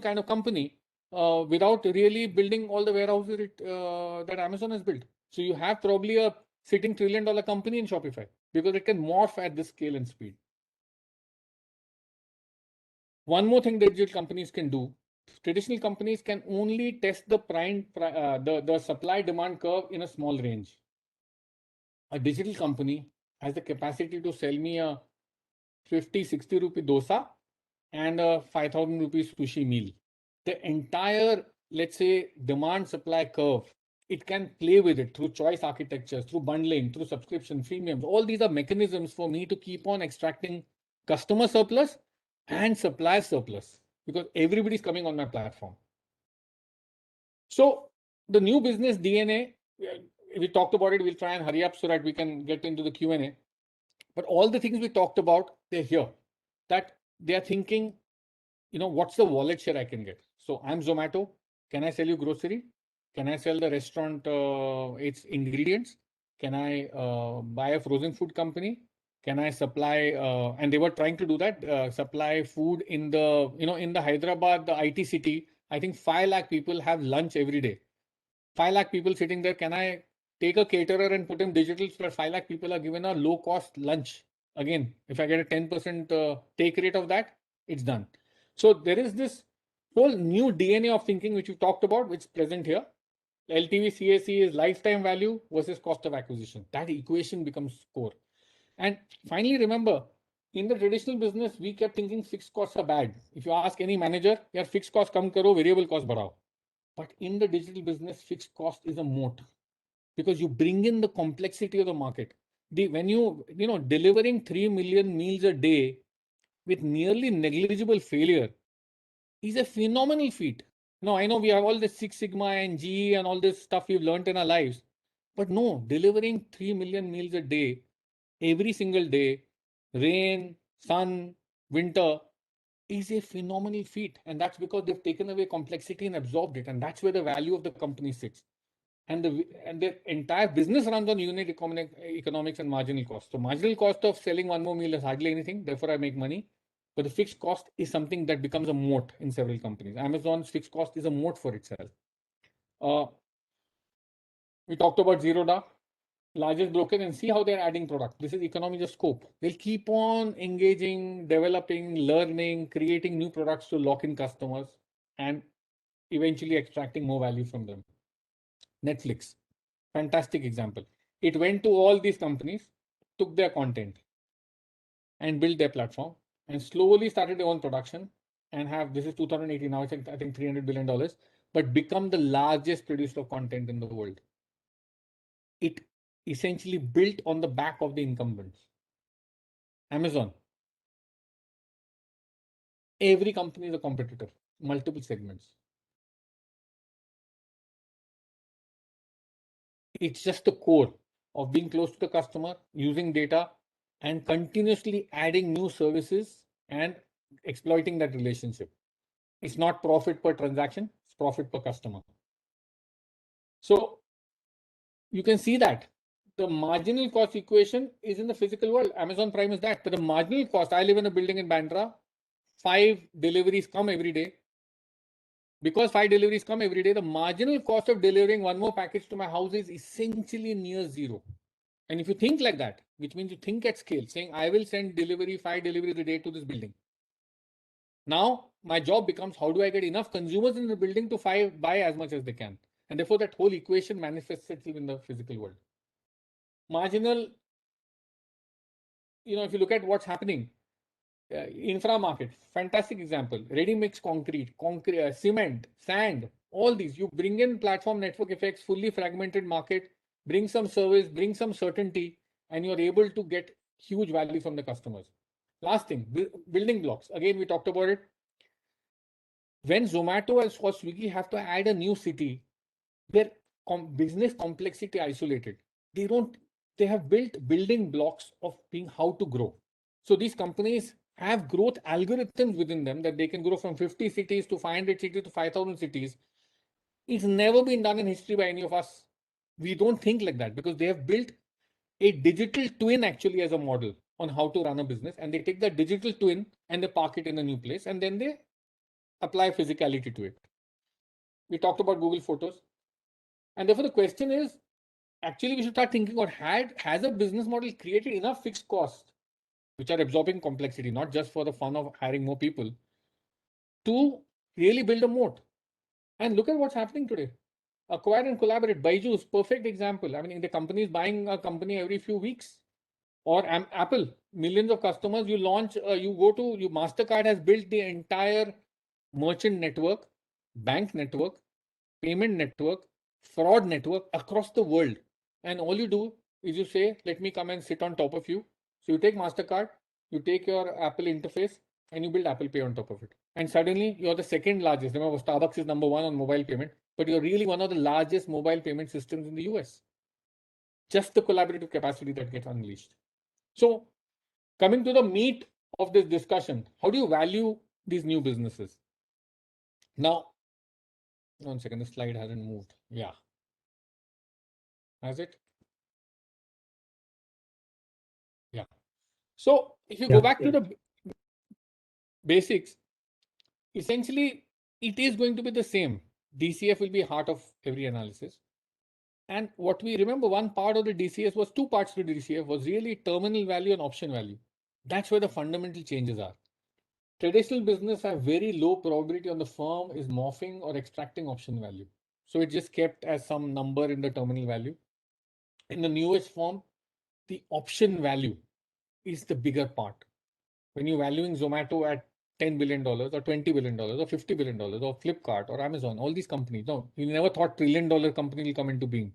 Speaker 2: kind of company without really building all the warehouses that Amazon has built. So you have probably a sitting $1 trillion company in Shopify because it can morph at this scale and speed. One more thing that digital companies can do. Traditional companies can only test the supply demand curve in a small range. A digital company has the capacity to sell me a 50-60 rupee dosa and a 5,000 rupees sushi meal. The entire, let's say, demand supply curve, it can play with it through choice architectures, through bundling, through subscription, freemiums. All these are mechanisms for me to keep on extracting customer surplus and supply surplus because everybody's coming on my platform. So the new business DNA, we talked about it. We'll try and hurry up so that we can get into the Q&A. But all the things we talked about, they're here. That they are thinking, what's the wallet share I can get? So I'm Zomato. Can I sell you grocery? Can I sell the restaurant its ingredients? Can I buy a frozen food company? Can I supply? And they were trying to do that, supply food in the Hyderabad, the IT city. I think 5 lakh people have lunch every day. 5 lakh people sitting there. Can I take a caterer and put him digital so that 5 lakh people are given a low cost lunch? Again, if I get a 10% take rate of that, it's done. So there is this whole new DNA of thinking which you talked about, which is present here. LTV CAC is lifetime value versus cost of acquisition. That equation becomes core. And finally, remember, in the traditional business, we kept thinking fixed costs are bad. If you ask any manager, your fixed cost come karo, variable cost badao. But in the digital business, fixed cost is a moat because you bring in the complexity of the market. When delivering 3 million meals a day with nearly negligible failure is a phenomenal feat. No, I know we have all this Six Sigma and GE and all this stuff we've learned in our lives, but no, delivering 3 million meals a day, every single day, rain, sun, winter, is a phenomenal feat. And that's because they've taken away complexity and absorbed it. And that's where the value of the company sits. And the entire business runs on unit economics and marginal cost. So marginal cost of selling one more meal is hardly anything. Therefore, I make money. But the fixed cost is something that becomes a moat in several companies. Amazon's fixed cost is a moat for itself. We talked about Zerodha, largest broker, and see how they're adding product. This is economies of scope. They'll keep on engaging, developing, learning, creating new products to lock in customers and eventually extracting more value from them. Netflix, fantastic example. It went to all these companies, took their content and built their platform and slowly started their own production and this is 2018 now, it's I think $300 billion, but become the largest producer of content in the world. It essentially built on the back of the incumbents. Amazon. Every company is a competitor, multiple segments. It's just the core of being close to the customer, using data, and continuously adding new services and exploiting that relationship. It's not profit per transaction, it's profit per customer. So you can see that the marginal cost equation is in the physical world. Amazon Prime is that. But the marginal cost, I live in a building in Bandra, 5 deliveries come every day. Because 5 deliveries come every day, the marginal cost of delivering one more package to my house is essentially near zero. And if you think like that, which means you think at scale, saying, I will send 5 deliveries a day to this building. Now, my job becomes, how do I get enough consumers in the building to buy as much as they can? And therefore, that whole equation manifests itself in the physical world. Marginal, if you look at what's happening, infra market, fantastic example. Ready mix concrete, cement, sand, all these. You bring in platform network effects, fully fragmented market, bring some service, bring some certainty, and you're able to get huge value from the customers. Last thing, building blocks. Again, we talked about it. When Zomato or Swiggy have to add a new city, their business complexity isolated. They have built building blocks of being how to grow. So these companies have growth algorithms within them that they can grow from 50 cities to 500 cities to 5,000 cities. It's never been done in history by any of us. We don't think like that because they have built a digital twin actually as a model on how to run a business, and they take that digital twin and they park it in a new place and then they apply physicality to it. We talked about Google Photos. And therefore the question is, actually we should start thinking about, has a business model created enough fixed costs which are absorbing complexity, not just for the fun of hiring more people, to really build a moat? And look at what's happening today. Acquire and collaborate. Byju's, perfect example. I mean, the company is buying a company every few weeks. Or Apple, millions of customers. You launch, MasterCard has built the entire merchant network, bank network, payment network, fraud network across the world. And all you do is you say, let me come and sit on top of you. So you take MasterCard, you take your Apple interface, and you build Apple Pay on top of it. And suddenly you're the second largest. Remember, Starbucks is number 1 on mobile payment, but you're really one of the largest mobile payment systems in the US. Just the collaborative capacity that gets unleashed. So coming to the meat of this discussion, how do you value these new businesses? Now, 1 second, the slide hasn't moved. Yeah. Has it? Yeah. So if you go back to the basics, essentially it is going to be the same. DCF will be heart of every analysis. And what we remember, one part of the DCF was 2 parts to the DCF was really terminal value and option value. That's where the fundamental changes are. Traditional business have very low probability on the firm is morphing or extracting option value. So it just kept as some number in the terminal value. In the newest form, the option value is the bigger part. When you're valuing Zomato at $10 billion or $20 billion or $50 billion or Flipkart or Amazon, all these companies, no, you never thought $1 trillion company will come into being.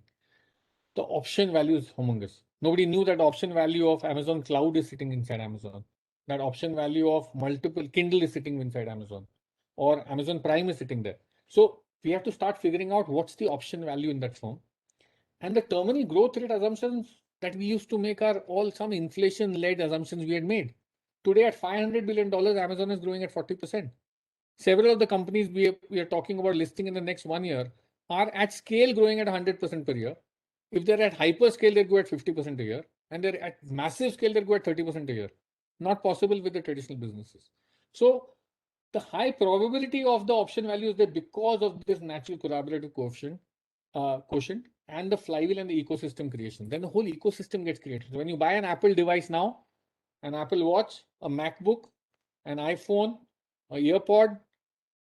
Speaker 2: The option value is humongous. Nobody knew that option value of Amazon Cloud is sitting inside Amazon. That option value of multiple Kindle is sitting inside Amazon, or Amazon Prime is sitting there. So we have to start figuring out what's the option value in that firm. And the terminal growth rate assumptions that we used to make are all some inflation-led assumptions we had made. Today at $500 billion, Amazon is growing at 40%. Several of the companies we are talking about listing in the next 1 year are at scale growing at 100% per year. If they're at hyperscale, they go at 50% a year. And they're at massive scale, they go at 30% a year. Not possible with the traditional businesses. So the high probability of the option value is there because of this natural collaborative quotient and the flywheel and the ecosystem creation. Then the whole ecosystem gets created. So when you buy an Apple device now, an Apple Watch, a MacBook, an iPhone, a EarPod,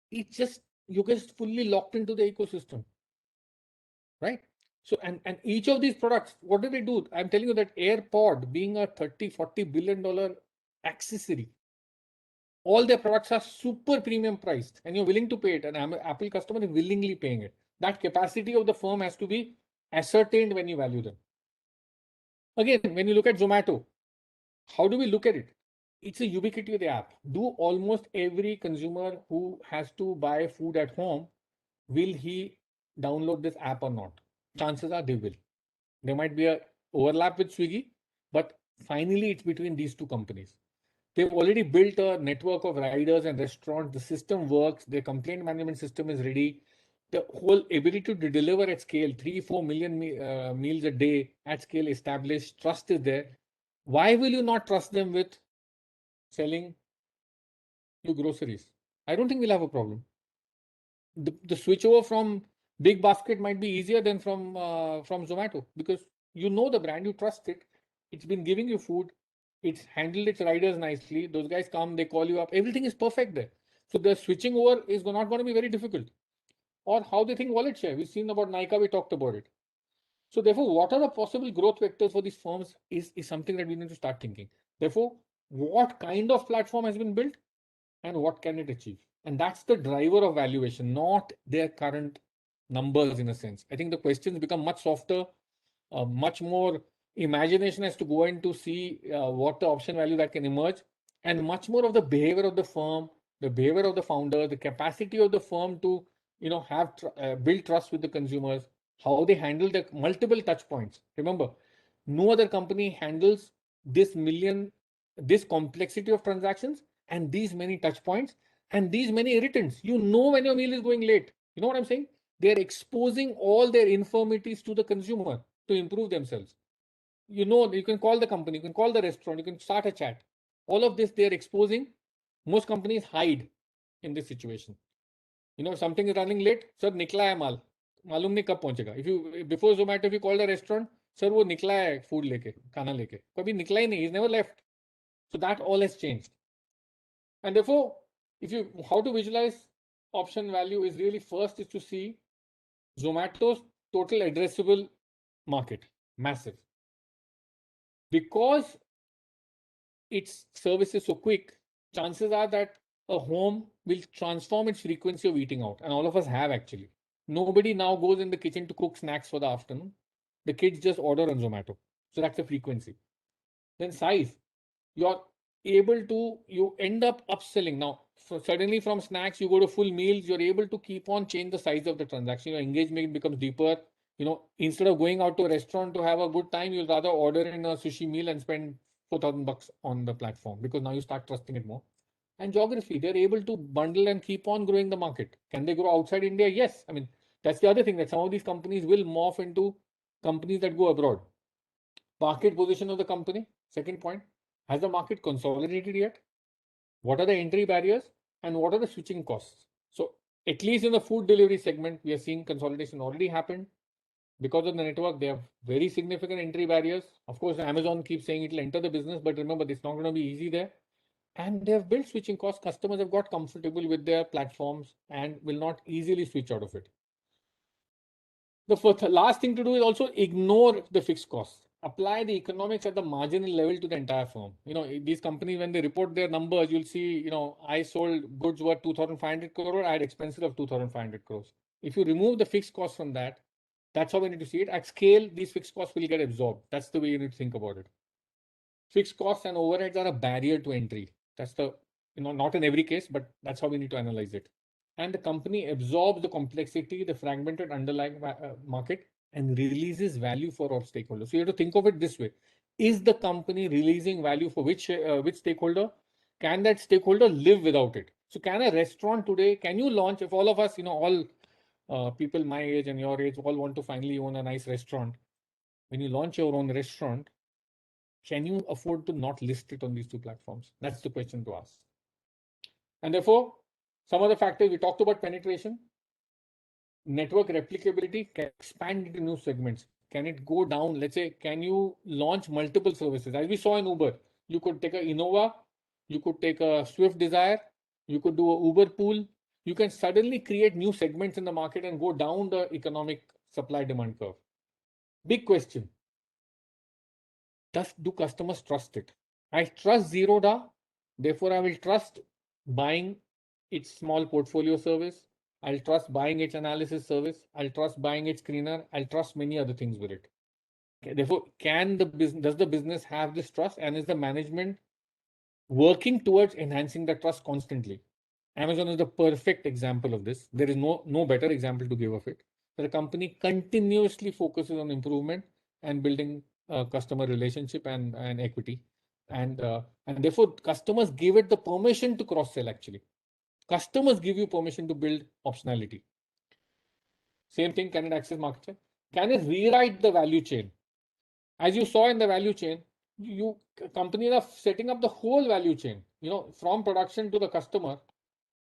Speaker 2: you get fully locked into the ecosystem, right? So, and each of these products, what do they do? I'm telling you that AirPod being a $30-40 billion accessory, all their products are super premium priced and you're willing to pay it. And Apple customer is willingly paying it. That capacity of the firm has to be ascertained when you value them. Again, when you look at Zomato, how do we look at it? It's a ubiquity of the app. Do almost every consumer who has to buy food at home, will he download this app or not? Chances are they will. There might be an overlap with Swiggy, but finally it's between these two companies. They've already built a network of riders and restaurants. The system works. Their complaint management system is ready. the whole ability to deliver at scale, 3-4 million meals a day at scale established, trust is there. Why will you not trust them with selling you groceries? I don't think we'll have a problem. The switch over from Big Basket might be easier than from Zomato, because you know the brand, you trust it. It's been giving you food. It's handled its riders nicely. Those guys come, they call you up. Everything is perfect there. So the switching over is not going to be very difficult. Or how they think wallet share. We've seen about Nykaa, we talked about it. So therefore, what are the possible growth vectors for these firms is something that we need to start thinking. Therefore, what kind of platform has been built and what can it achieve? And that's the driver of valuation, not their current numbers in a sense. I think the questions become much softer, much more imagination has to go in to see what the option value that can emerge, and much more of the behavior of the firm, the behavior of the founder, the capacity of the firm to have build trust with the consumers, how they handle the multiple touch points. Remember, no other company handles this complexity of transactions and these many touch points and these many irritants. You know when your meal is going late. You know what I'm saying? They're exposing all their infirmities to the consumer to improve themselves. You know, you can call the company, you can call the restaurant, you can start a chat. All of this they're exposing. Most companies hide in this situation. If something is running late, sir, nikla hai mal. मालूम नहीं कब पहुंचेगा. If you before Zomato, if you call the restaurant, sir, वो निकला है food लेके, खाना लेके. कभी निकला ही नहीं. He's never left. So that all has changed. And therefore, how to visualize option value is really first is to see Zomato's total addressable market, massive. Because its service is so quick, chances are that a home will transform its frequency of eating out. And all of us have actually. Nobody now goes in the kitchen to cook snacks for the afternoon. The kids just order on Zomato. So that's the frequency. Then size. You end up upselling. Now, suddenly from snacks, you go to full meals, you're able to keep on change the size of the transaction. Your engagement becomes deeper. Instead of going out to a restaurant to have a good time, you'll rather order in a sushi meal and spend $4,000 on the platform, because now you start trusting it more. And geography, they're able to bundle and keep on growing the market. Can they grow outside India? Yes. I mean, that's the other thing, that some of these companies will morph into companies that go abroad. Market position of the company, second point. Has the market consolidated yet? What are the entry barriers and what are the switching costs? So at least in the food delivery segment, we are seeing consolidation already happened. Because of the network, they have very significant entry barriers. Of course, Amazon keeps saying it will enter the business, but remember, it's not going to be easy there. And they have built switching costs. Customers have got comfortable with their platforms and will not easily switch out of it. The last thing to do is also ignore the fixed costs. Apply the economics at the marginal level to the entire firm. These companies, when they report their numbers, you'll see, I sold goods worth 2,500 crore, I had expenses of 2,500 crores. If you remove the fixed costs from that, that's how we need to see it. At scale, these fixed costs will get absorbed. That's the way you need to think about it. Fixed costs and overheads are a barrier to entry. That's not in every case, but that's how we need to analyze it. And the company absorbs the complexity, the fragmented underlying market, and releases value for our stakeholders. So you have to think of it this way. Is the company releasing value for which stakeholder? Can that stakeholder live without it? So can a restaurant today, can you launch, if all of us, all people my age and your age all want to finally own a nice restaurant. When you launch your own restaurant, can you afford to not list it on these two platforms? That's the question to ask. And therefore, some of the factors we talked about: penetration, network replicability, can expand into new segments. Can it go down? Let's say, can you launch multiple services? As we saw in Uber, you could take a Innova, you could take a Swift Desire, you could do a Uber pool. You can suddenly create new segments in the market and go down the economic supply demand curve. Big question. Do customers trust it? I trust Zerodha, therefore I will trust buying its small portfolio service. I'll trust buying its analysis service. I'll trust buying its screener. I'll trust many other things with it. Okay, therefore, does the business have this trust, and is the management working towards enhancing the trust constantly? Amazon is the perfect example of this. There is no better example to give of it. The company continuously focuses on improvement and building customer relationship and equity. And therefore, customers give it the permission to cross-sell actually. Customers give you permission to build optionality. Same thing, can it access market share? Can it rewrite the value chain? As you saw in the value chain, companies are setting up the whole value chain, from production to the customer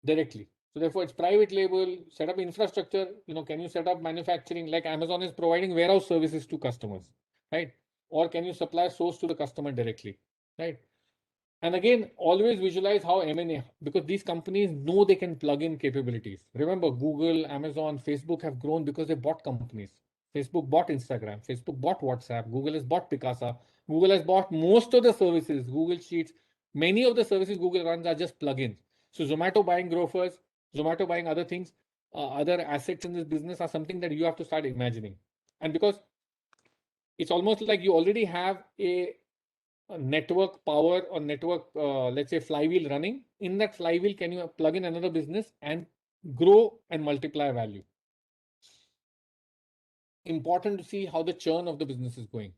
Speaker 2: directly. So therefore, it's private label, set up infrastructure. Can you set up manufacturing like Amazon is providing warehouse services to customers, right? Or can you supply source to the customer directly, right? And again, always visualize how M&A, because these companies know they can plug in capabilities. Remember, Google, Amazon, Facebook have grown because they bought companies. Facebook bought Instagram, Facebook bought WhatsApp, Google has bought Picasa, Google has bought most of the services, Google Sheets. Many of the services Google runs are just plugins. So Zomato buying Grofers, Zomato buying other things, other assets in this business are something that you have to start imagining. And because it's almost like you already have a network power or network, let's say, flywheel running. In that flywheel, can you plug in another business and grow and multiply value? Important to see how the churn of the business is going.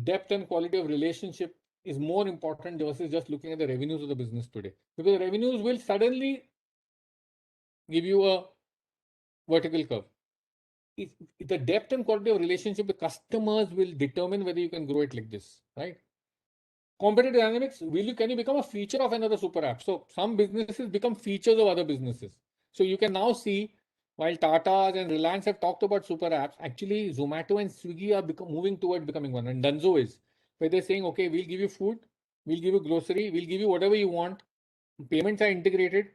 Speaker 2: Depth and quality of relationship is more important versus just looking at the revenues of the business today, because revenues will suddenly give you a vertical curve. The depth and quality of relationship with customers will determine whether you can grow it like this, right? Competitive dynamics, can you become a feature of another super app? So some businesses become features of other businesses. So you can now see, while Tata and Reliance have talked about super apps, actually Zomato and Swiggy are moving toward becoming one. And Dunzo is, where they're saying, okay, we'll give you food, we'll give you grocery, we'll give you whatever you want. Payments are integrated.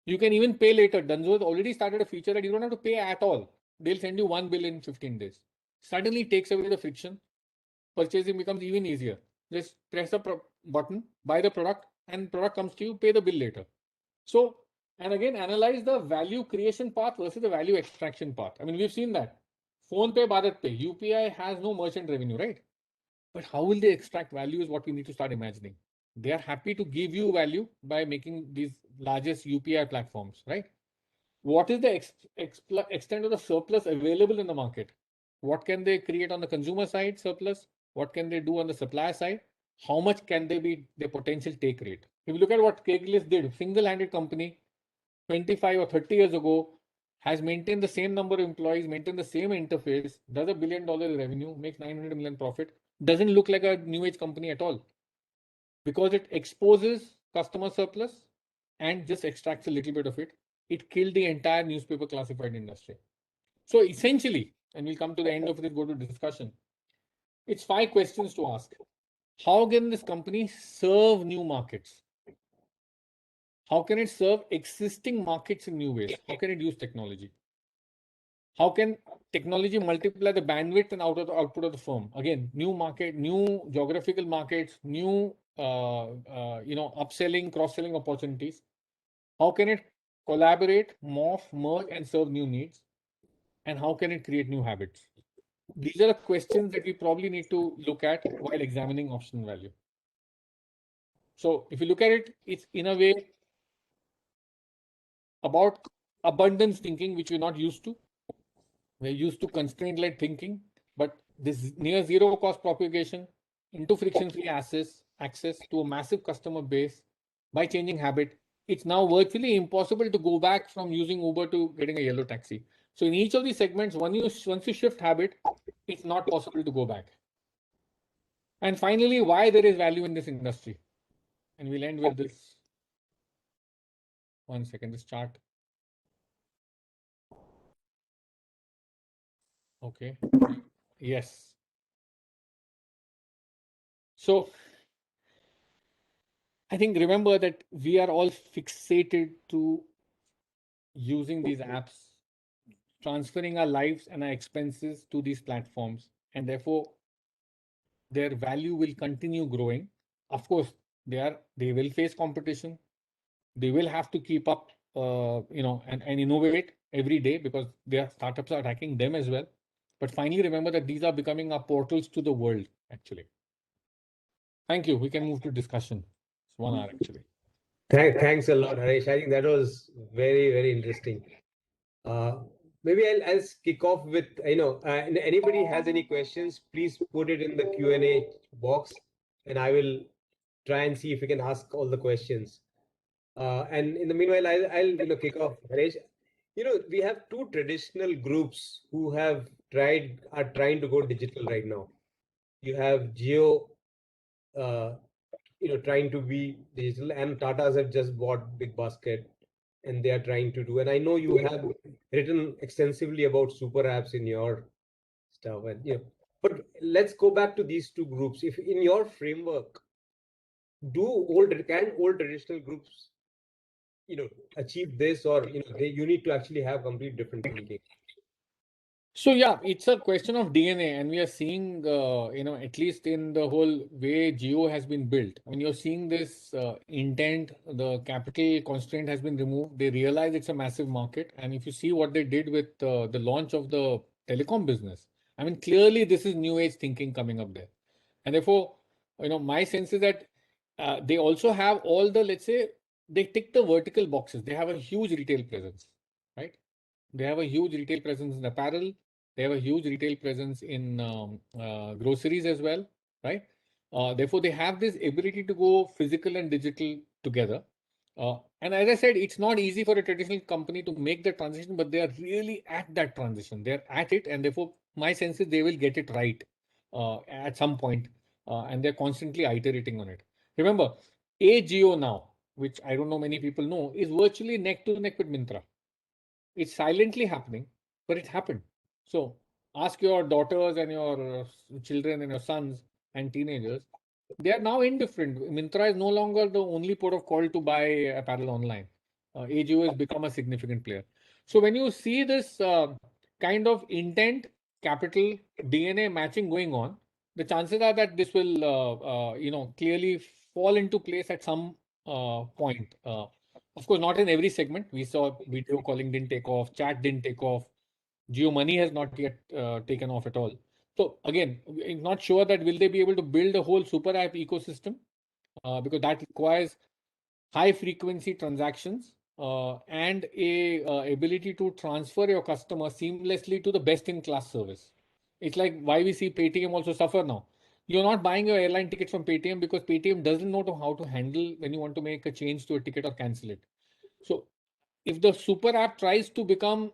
Speaker 2: You can even pay later. Dunzo has already started a feature that you don't have to pay at all. They'll send you 1 bill in 15 days. Suddenly takes away the friction. Purchasing becomes even easier. Just press a button, buy the product, and product comes to you, pay the bill later. So, and again, analyze the value creation path versus the value extraction path. I mean, we've seen that. PhonePe, BharatPe, UPI has no merchant revenue, right? But how will they extract value is what we need to start imagining. They are happy to give you value by making these largest UPI platforms, right? What is the extent of the surplus available in the market? What can they create on the consumer side surplus? What can they do on the supplier side? How much can they be their potential take rate? If you look at what Craigslist did, single-handed company 25 or 30 years ago has maintained the same number of employees, maintained the same interface, does $1 billion revenue, makes 900 million profit, doesn't look like a new age company at all, because it exposes customer surplus and just extracts a little bit of it. It killed the entire newspaper classified industry. So essentially, and we'll come to the end of this, go to discussion. It's 5 questions to ask. How can this company serve new markets? How can it serve existing markets in new ways? How can it use technology? How can technology multiply the bandwidth and output of the firm? Again, new market, new geographical markets, new upselling, cross-selling opportunities. How can it collaborate, morph, merge, and serve new needs? And how can it create new habits? These are the questions that we probably need to look at while examining option value. So if you look at it, it's in a way about abundance thinking, which we're not used to. We're used to constraint-led thinking, but this near zero cost propagation into friction-free access to a massive customer base by changing habit, it's now virtually impossible to go back from using Uber to getting a yellow taxi. So in each of these segments, once you shift habit, it's not possible to go back. And finally, why there is value in this industry. And we'll end with this. 1 second, this chart. Okay. Yes. So I think remember that we are all fixated to using these apps, transferring our lives and our expenses to these platforms, and therefore their value will continue growing. Of course, they will face competition. They will have to keep up, and innovate every day, because their startups are attacking them as well. But finally, remember that these are becoming our portals to the world, actually. Thank you. We can move to discussion. It's 1 hour, actually.
Speaker 1: Thanks a lot, Harish. I think that was very, very interesting. Maybe I'll kick off with, anybody has any questions, please put it in the Q&A box, and I will try and see if we can ask all the questions. And in the meanwhile, I'll kick off, Harish. we have two traditional groups who are trying to go digital right now. You have Jio, uh, trying to be digital, and Tatas have just bought Big Basket, and they are trying to do. And I know you have written extensively about super apps in your stuff, and but let's go back to these two groups. If in your framework, can old traditional groups, achieve this, or you need to actually have complete different thinking?
Speaker 2: So yeah, it's a question of DNA, and we are seeing, at least in the whole way Geo has been built. I mean, you're seeing this intent, the capital constraint has been removed. They realize it's a massive market, and if you see what they did with the launch of the telecom business, I mean, clearly this is new age thinking coming up there, and therefore, my sense is that they also have all the, let's say, they tick the vertical boxes. They have a huge retail presence, right? They have a huge retail presence in apparel. They have a huge retail presence in groceries as well, right? Therefore, they have this ability to go physical and digital together. And as I said, it's not easy for a traditional company to make the transition, but they are really at that transition. They're at it, and therefore, my sense is they will get it right at some point, and they're constantly iterating on it. Remember, AGO now, which I don't know many people know, is virtually neck to neck with Mintra. It's silently happening, but it happened. So ask your daughters and your children and your sons and teenagers. They are now indifferent. Mintra is no longer the only port of call to buy apparel online. AGO has become a significant player. So when you see this kind of intent, capital, DNA matching going on, the chances are that this will, clearly fall into place at some point. Of course, not in every segment. We saw video calling didn't take off, chat didn't take off, Geo Money has not yet taken off at all. So again, I'm not sure that will they be able to build a whole super app ecosystem because that requires high frequency transactions and a ability to transfer your customer seamlessly to the best in class service. It's like why we see Paytm also suffer now. You're not buying your airline ticket from Paytm because Paytm doesn't know how to handle when you want to make a change to a ticket or cancel it. So if the super app tries to become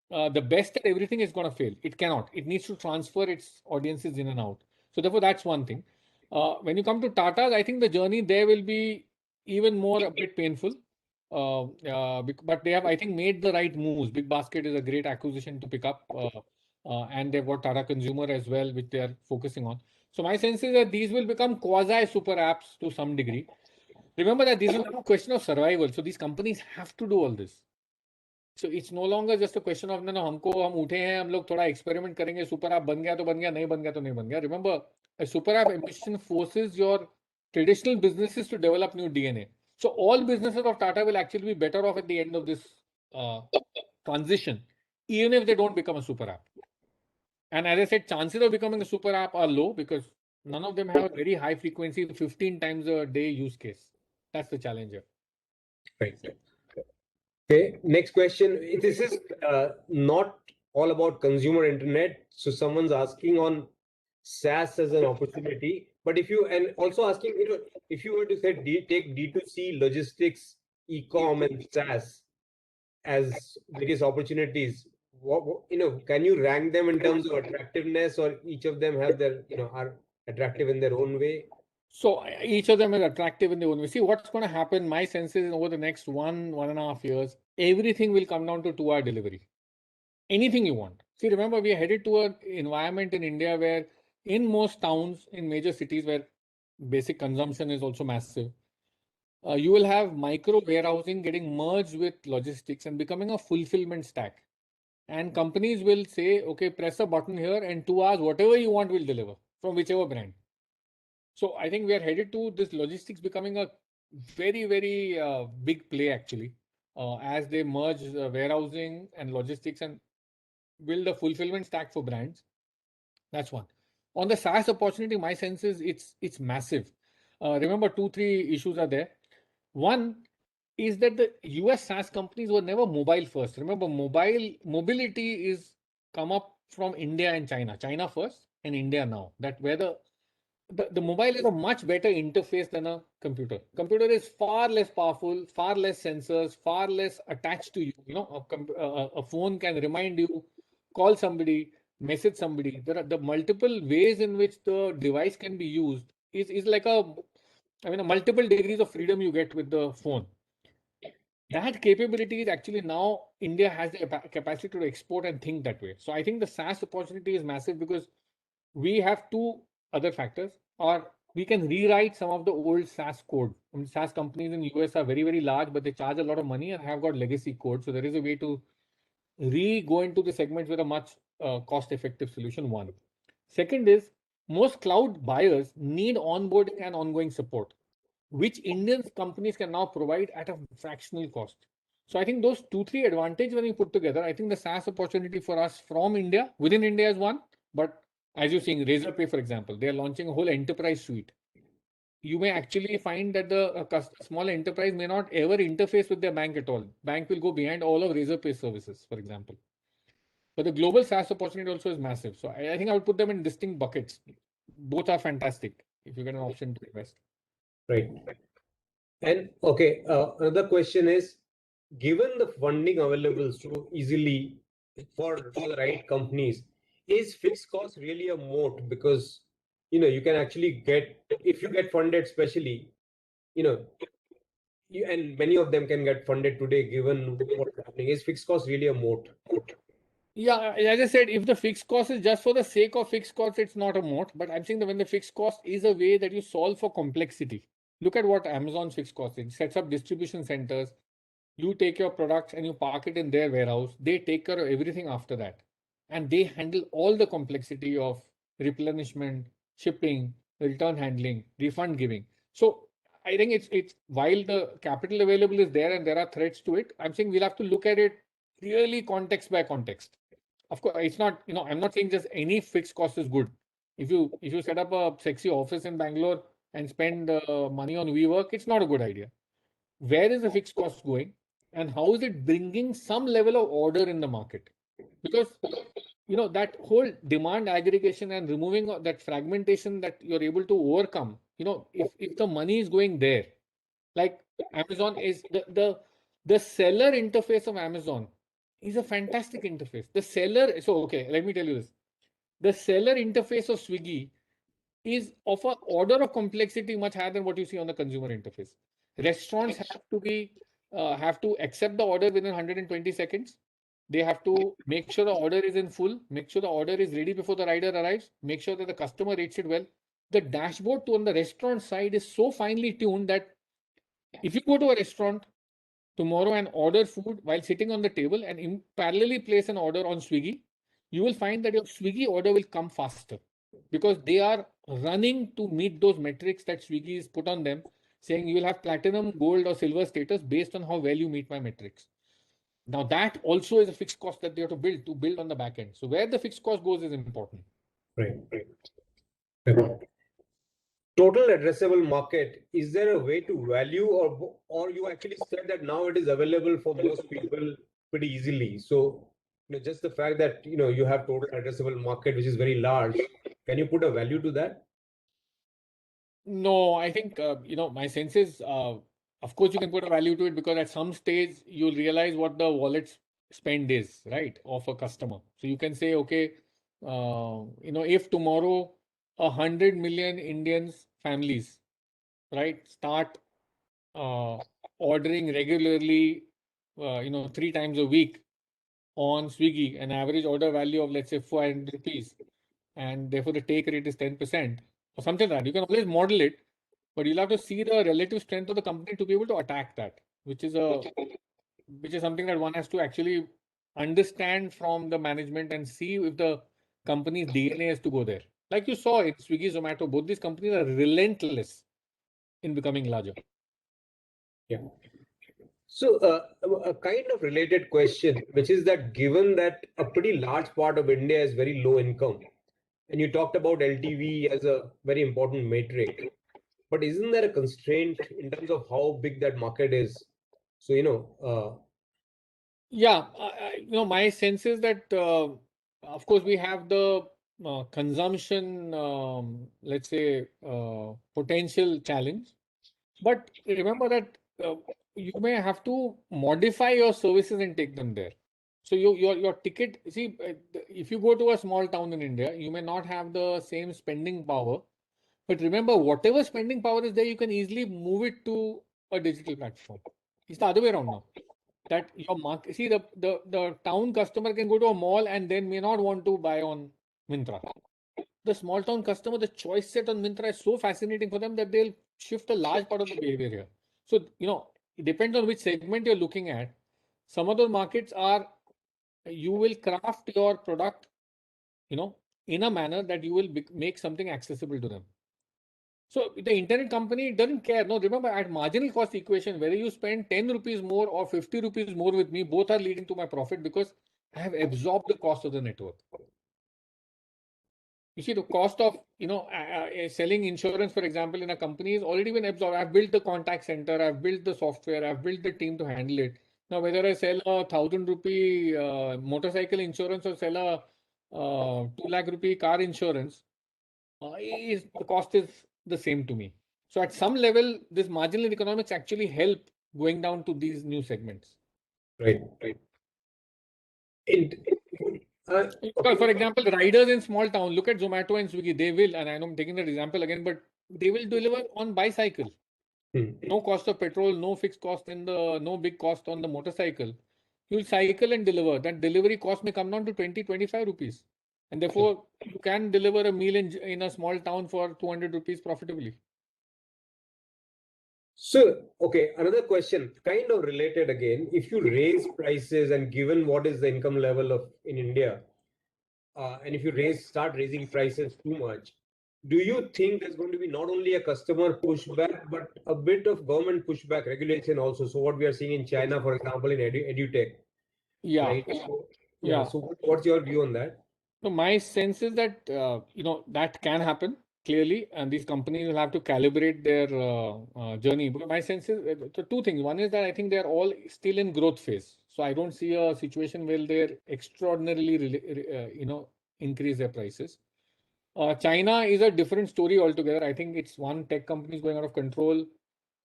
Speaker 2: the best at everything, it's going to fail. It cannot. It needs to transfer its audiences in and out. So therefore, that's one thing. When you come to Tata's, I think the journey there will be even more a bit painful. But they have, I think, made the right moves. Big Basket is a great acquisition to pick up, and they've got Tata Consumer as well, which they are focusing on. So my sense is that these will become quasi super apps to some degree. Remember that this is not a question of survival. So these companies have to do all this. So it's no longer just a question of no हमको हम उठे हैं हम लोग थोड़ा experiment करेंगे super app बन गया तो बन गया नहीं बन गया तो नहीं बन गया. Remember, a super app ambition forces your traditional businesses to develop new DNA. So all businesses of Tata will actually be better off at the end of this uh, transition, even if they don't become a super app. And as I said, chances of becoming a super app are low because none of them have a very high frequency, 15 times a day use case. That's the challenge here.
Speaker 1: Right. Okay, next question. This is not all about consumer internet. So someone's asking on SaaS as an opportunity, but and also asking, if you were to say take D2C logistics, e-com and SaaS as various opportunities, can you rank them in terms of attractiveness, or each of them have their, are attractive in their own way?
Speaker 2: So each of them is attractive in their own way. See, what's going to happen, my sense is over the next 1.5 years, everything will come down to 2-hour delivery. Anything you want. See, remember, we are headed to an environment in India where in most towns, in major cities where basic consumption is also massive, you will have micro warehousing getting merged with logistics and becoming a fulfillment stack. And companies will say, okay, press a button here and 2 hours, whatever you want will deliver from whichever brand. So I think we are headed to this logistics becoming a very, very big play actually, as they merge warehousing and logistics and build a fulfillment stack for brands. That's one. On the SaaS opportunity, my sense is it's massive. Remember, 2, 3 issues are there. One is that the US SaaS companies were never mobile first. Remember, mobility is come up from India and China. China first and India now. That where the the mobile is a much better interface than a computer. Computer is far less powerful, far less sensors, far less attached to you. A phone can remind you, call somebody, message somebody. There are the multiple ways in which the device can be used is like a multiple degrees of freedom you get with the phone. That capability is actually now India has the capacity to export and think that way. So I think the SaaS opportunity is massive because we have two other factors, or we can rewrite some of the old SaaS code. I mean, SaaS companies in US are very, very large, but they charge a lot of money and have got legacy code. So there is a way to go into the segments with a much cost-effective solution. One. Second is most cloud buyers need onboarding and ongoing support, which Indian companies can now provide at a fractional cost. So I think those two, three advantages when you put together, I think the SaaS opportunity for us from India, within India is one, but as you're seeing, Razorpay, for example, they are launching a whole enterprise suite. You may actually find that the small enterprise may not ever interface with their bank at all. Bank will go behind all of Razorpay services, for example. But the global SaaS opportunity also is massive. So I think I would put them in distinct buckets. Both are fantastic if you get an option to invest.
Speaker 1: Right. And okay, another question is, given the funding available so easily for the right companies, is fixed cost really a moat? Because you can actually get, if you get funded, especially, you know, and many of them can get funded today, given what's happening. Is fixed cost really a moat?
Speaker 2: Yeah, as I said, if the fixed cost is just for the sake of fixed cost, it's not a moat. But I'm saying that when the fixed cost is a way that you solve for complexity. Look at what Amazon's fixed cost is. It sets up distribution centers. You take your products and you park it in their warehouse. They take care of everything after that. And they handle all the complexity of replenishment, shipping, return handling, refund giving. So I think it's while the capital available is there and there are threats to it, I'm saying we'll have to look at it really context by context. Of course, it's not, I'm not saying just any fixed cost is good. If you set up a sexy office in Bangalore and spend money on WeWork, it's not a good idea. Where is the fixed cost going, and how is it bringing some level of order in the market? Because that whole demand aggregation and removing that fragmentation that you're able to overcome. If the money is going there, like Amazon is the seller interface of Amazon is a fantastic interface. The seller, so okay, let me tell you this. The seller interface of Swiggy is of an order of complexity much higher than what you see on the consumer interface. Restaurants have to accept the order within 120 seconds. They have to make sure the order is in full, make sure the order is ready before the rider arrives, make sure that the customer rates it well. The dashboard on the restaurant side is so finely tuned that if you go to a restaurant tomorrow and order food while sitting on the table and parallelly place an order on Swiggy, you will find that your Swiggy order will come faster because they are running to meet those metrics that Swiggy is put on them, saying you will have platinum, gold, or silver status based on how well you meet my metrics. Now, that also is a fixed cost that they have to build on the back end. So, where the fixed cost goes is important.
Speaker 1: Right. Total addressable market, is there a way to value, or you actually said that now it is available for most people pretty easily? So just the fact that you have total addressable market, which is very large, can you put a value to that?
Speaker 2: No, I think, my sense is, of course, you can put a value to it because at some stage you'll realize what the wallet spend is, right, of a customer. So you can say, okay, if tomorrow 100 million Indians families, right, start uh, ordering regularly, 3 times a week on Swiggy, an average order value of, let's say, 400 rupees, and therefore the take rate is 10% or something like that. You can always model it, but you'll have to see the relative strength of the company to be able to attack that, which is something that one has to actually understand from the management and see if the company's DNA is to go there. Like you saw in Swiggy, Zomato, both these companies are relentless in becoming larger.
Speaker 1: Yeah. So a kind of related question, which is that given that a pretty large part of India is very low income, and you talked about LTV as a very important metric, but isn't there a constraint in terms of how big that market is? So
Speaker 2: Yeah, my sense is that, of course, we have the consumption, let's say, potential challenge. But remember that you may have to modify your services and take them there. So your ticket, see, if you go to a small town in India, you may not have the same spending power. But remember, whatever spending power is there, you can easily move it to a digital platform. It's the other way around now. That your market, see, the town customer can go to a mall and then may not want to buy on Myntra. The small town customer, the choice set on Myntra is so fascinating for them that they'll shift a large part of the behavior here. So, it depends on which segment you're looking at. Some of those markets are, you will craft your product, in a manner that you will make something accessible to them. So the internet company doesn't care. No, remember, at marginal cost equation, whether you spend 10 rupees more or 50 rupees more with me, both are leading to my profit because I have absorbed the cost of the network. You see, the cost of selling insurance, for example, in a company has already been absorbed. I've built the contact center, I've built the software, I've built the team to handle it. Now, whether I sell a 1,000 rupee motorcycle insurance or sell a 2 lakh rupee car insurance, the cost is the same to me. So, at some level, this marginal economics actually help going down to these new segments.
Speaker 1: Right. And,
Speaker 2: Because, for example, riders in small town, look at Zomato and Swiggy, they will, and I know I'm taking that example again, but they will deliver on bicycle. No cost of petrol, no fixed cost no big cost on the motorcycle. You'll cycle and deliver. That delivery cost may come down to 20, 25 rupees. And therefore, you can deliver a meal in a small town for 200 rupees profitably.
Speaker 1: So, okay, another question, kind of related again. If you raise prices and given what is the income level of in India, and if you start raising prices too much, do you think there's going to be not only a customer pushback, but a bit of government pushback, regulation also? So what we are seeing in China, for example, in edutech,
Speaker 2: Yeah.
Speaker 1: right? So,
Speaker 2: Yeah.
Speaker 1: So what's your view on that?
Speaker 2: So my sense is that that can happen clearly, and these companies will have to calibrate their journey. But my sense is so two things. One is that I think they are all still in growth phase. So I don't see a situation where they're extraordinarily, increase their prices. China is a different story altogether. I think it's one tech company is going out of control.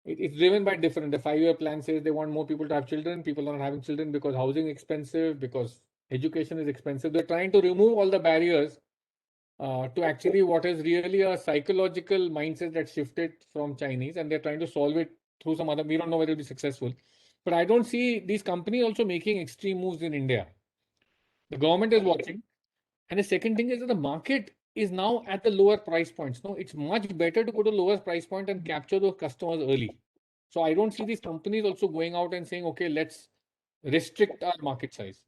Speaker 2: It's driven by different. The 5-year plan says they want more people to have children. People are not having children because housing is expensive, because education is expensive. They're trying to remove all the barriers to actually what is really a psychological mindset that shifted from Chinese, and they're trying to solve it through some other. We don't know whether it'll be successful, but I don't see these companies also making extreme moves in India. The government is watching, and the second thing is that the market is now at the lower price points. No, it's much better to go to lower price point and capture those customers early. So I don't see these companies also going out and saying, okay, let's restrict our market size.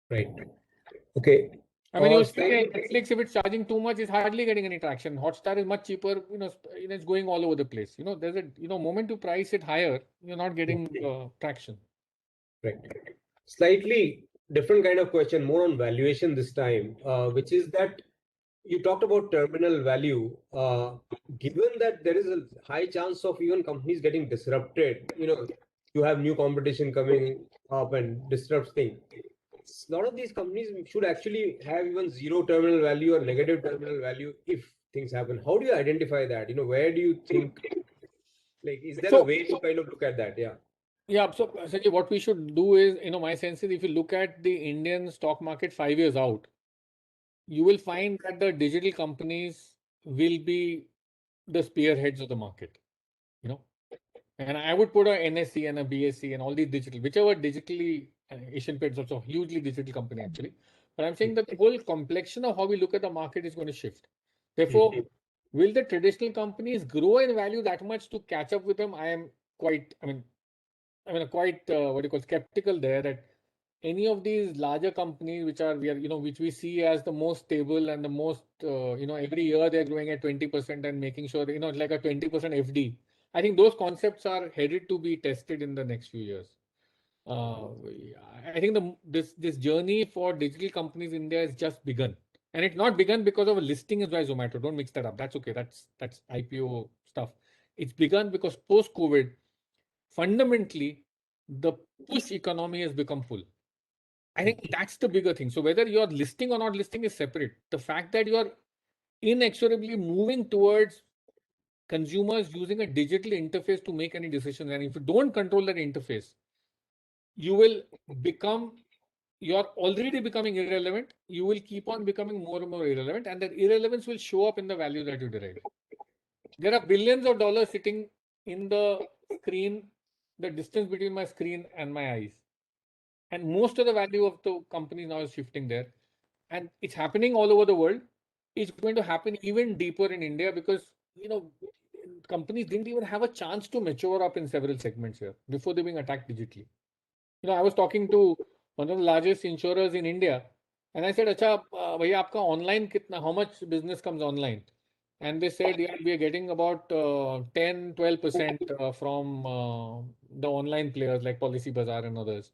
Speaker 1: Right. Okay.
Speaker 2: I mean, you see Netflix, if it's charging too much, it's hardly getting any traction. Hotstar is much cheaper, it's going all over the place. There's a moment to price it higher, you're not getting traction.
Speaker 1: Right. Slightly different kind of question, more on valuation this time, which is that you talked about terminal value. Given that there is a high chance of even companies getting disrupted, you have new competition coming up and disrupts things. A lot of these companies should actually have even zero terminal value or negative terminal value if things happen. How do you identify that? Where do you think, is there a way to kind of look at that? Yeah.
Speaker 2: Yeah, so Sanjay, what we should do is, my sense is if you look at the Indian stock market 5 years out, you will find that the digital companies will be the spearheads of the market, And I would put a NSE and a BSE and all these digital, whichever digitally, Asian Paints also hugely digital company actually. But I'm saying that the whole complexion of how we look at the market is going to shift. Therefore, will the traditional companies grow in value that much to catch up with them? I am quite, quite what do you call skeptical there that any of these larger companies which we see as the most stable and the most every year they're growing at 20% and making sure it's like a 20% FD. I think those concepts are headed to be tested in the next few years. I think this journey for digital companies in India has just begun, and it's not begun because of a listing as by Zomato. Don't mix that up. That's okay. That's IPO stuff. It's begun because post-COVID, fundamentally, the push economy has become full. I think that's the bigger thing. So whether you're listing or not listing is separate. The fact that you're inexorably moving towards consumers using a digital interface to make any decisions, and if you don't control that interface, you will become, you're already becoming irrelevant. You will keep on becoming more and more irrelevant, and that irrelevance will show up in the value that you derive. There are billions of dollars sitting in the screen, the distance between my screen and my eyes. And most of the value of the company now is shifting there. And it's happening all over the world. It's going to happen even deeper in India because, companies didn't even have a chance to mature up in several segments here before they're being attacked digitally. I was talking to one of the largest insurers in India, and I said, "Acha, bhaiya, aapka online kitna? How much business comes online?" And they said, "Yeah, we are getting about 10-12% from the online players like Policy Bazaar and others,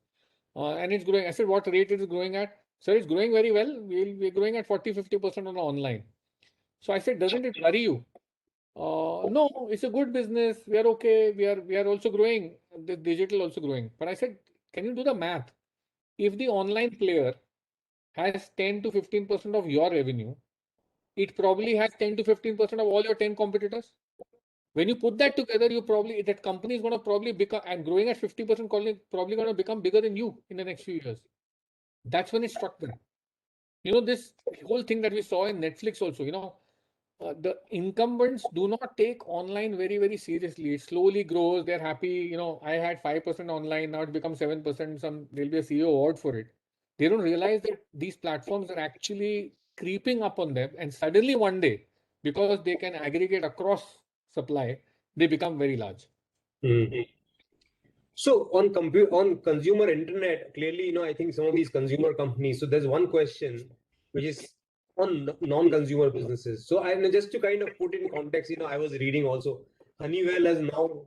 Speaker 2: and it's growing." I said, "What rate it is growing at?" "Sir, it's growing very well. We're growing at 40-50% on the online." So I said, "Doesn't it worry you?" No, it's a good business. We are okay. We are also growing. The digital also growing. But I said, can you do the math? If the online player has 10 to 15% of your revenue, it probably has 10 to 15% of all your 10 competitors. When you put that together, that company is going to probably become, and growing at 50%, probably going to become bigger than you in the next few years. That's when it struck them. This whole thing that we saw in Netflix also, the incumbents do not take online very, very seriously. It slowly grows. They're happy. I had 5% online. Now it becomes 7%. There'll be a CEO award for it. They don't realize that these platforms are actually creeping up on them. And suddenly one day, because they can aggregate across supply, they become very large.
Speaker 1: So on consumer internet, clearly, I think some of these consumer companies. So there's one question which is on non-consumer businesses. So just to kind of put in context, I was reading also Honeywell has now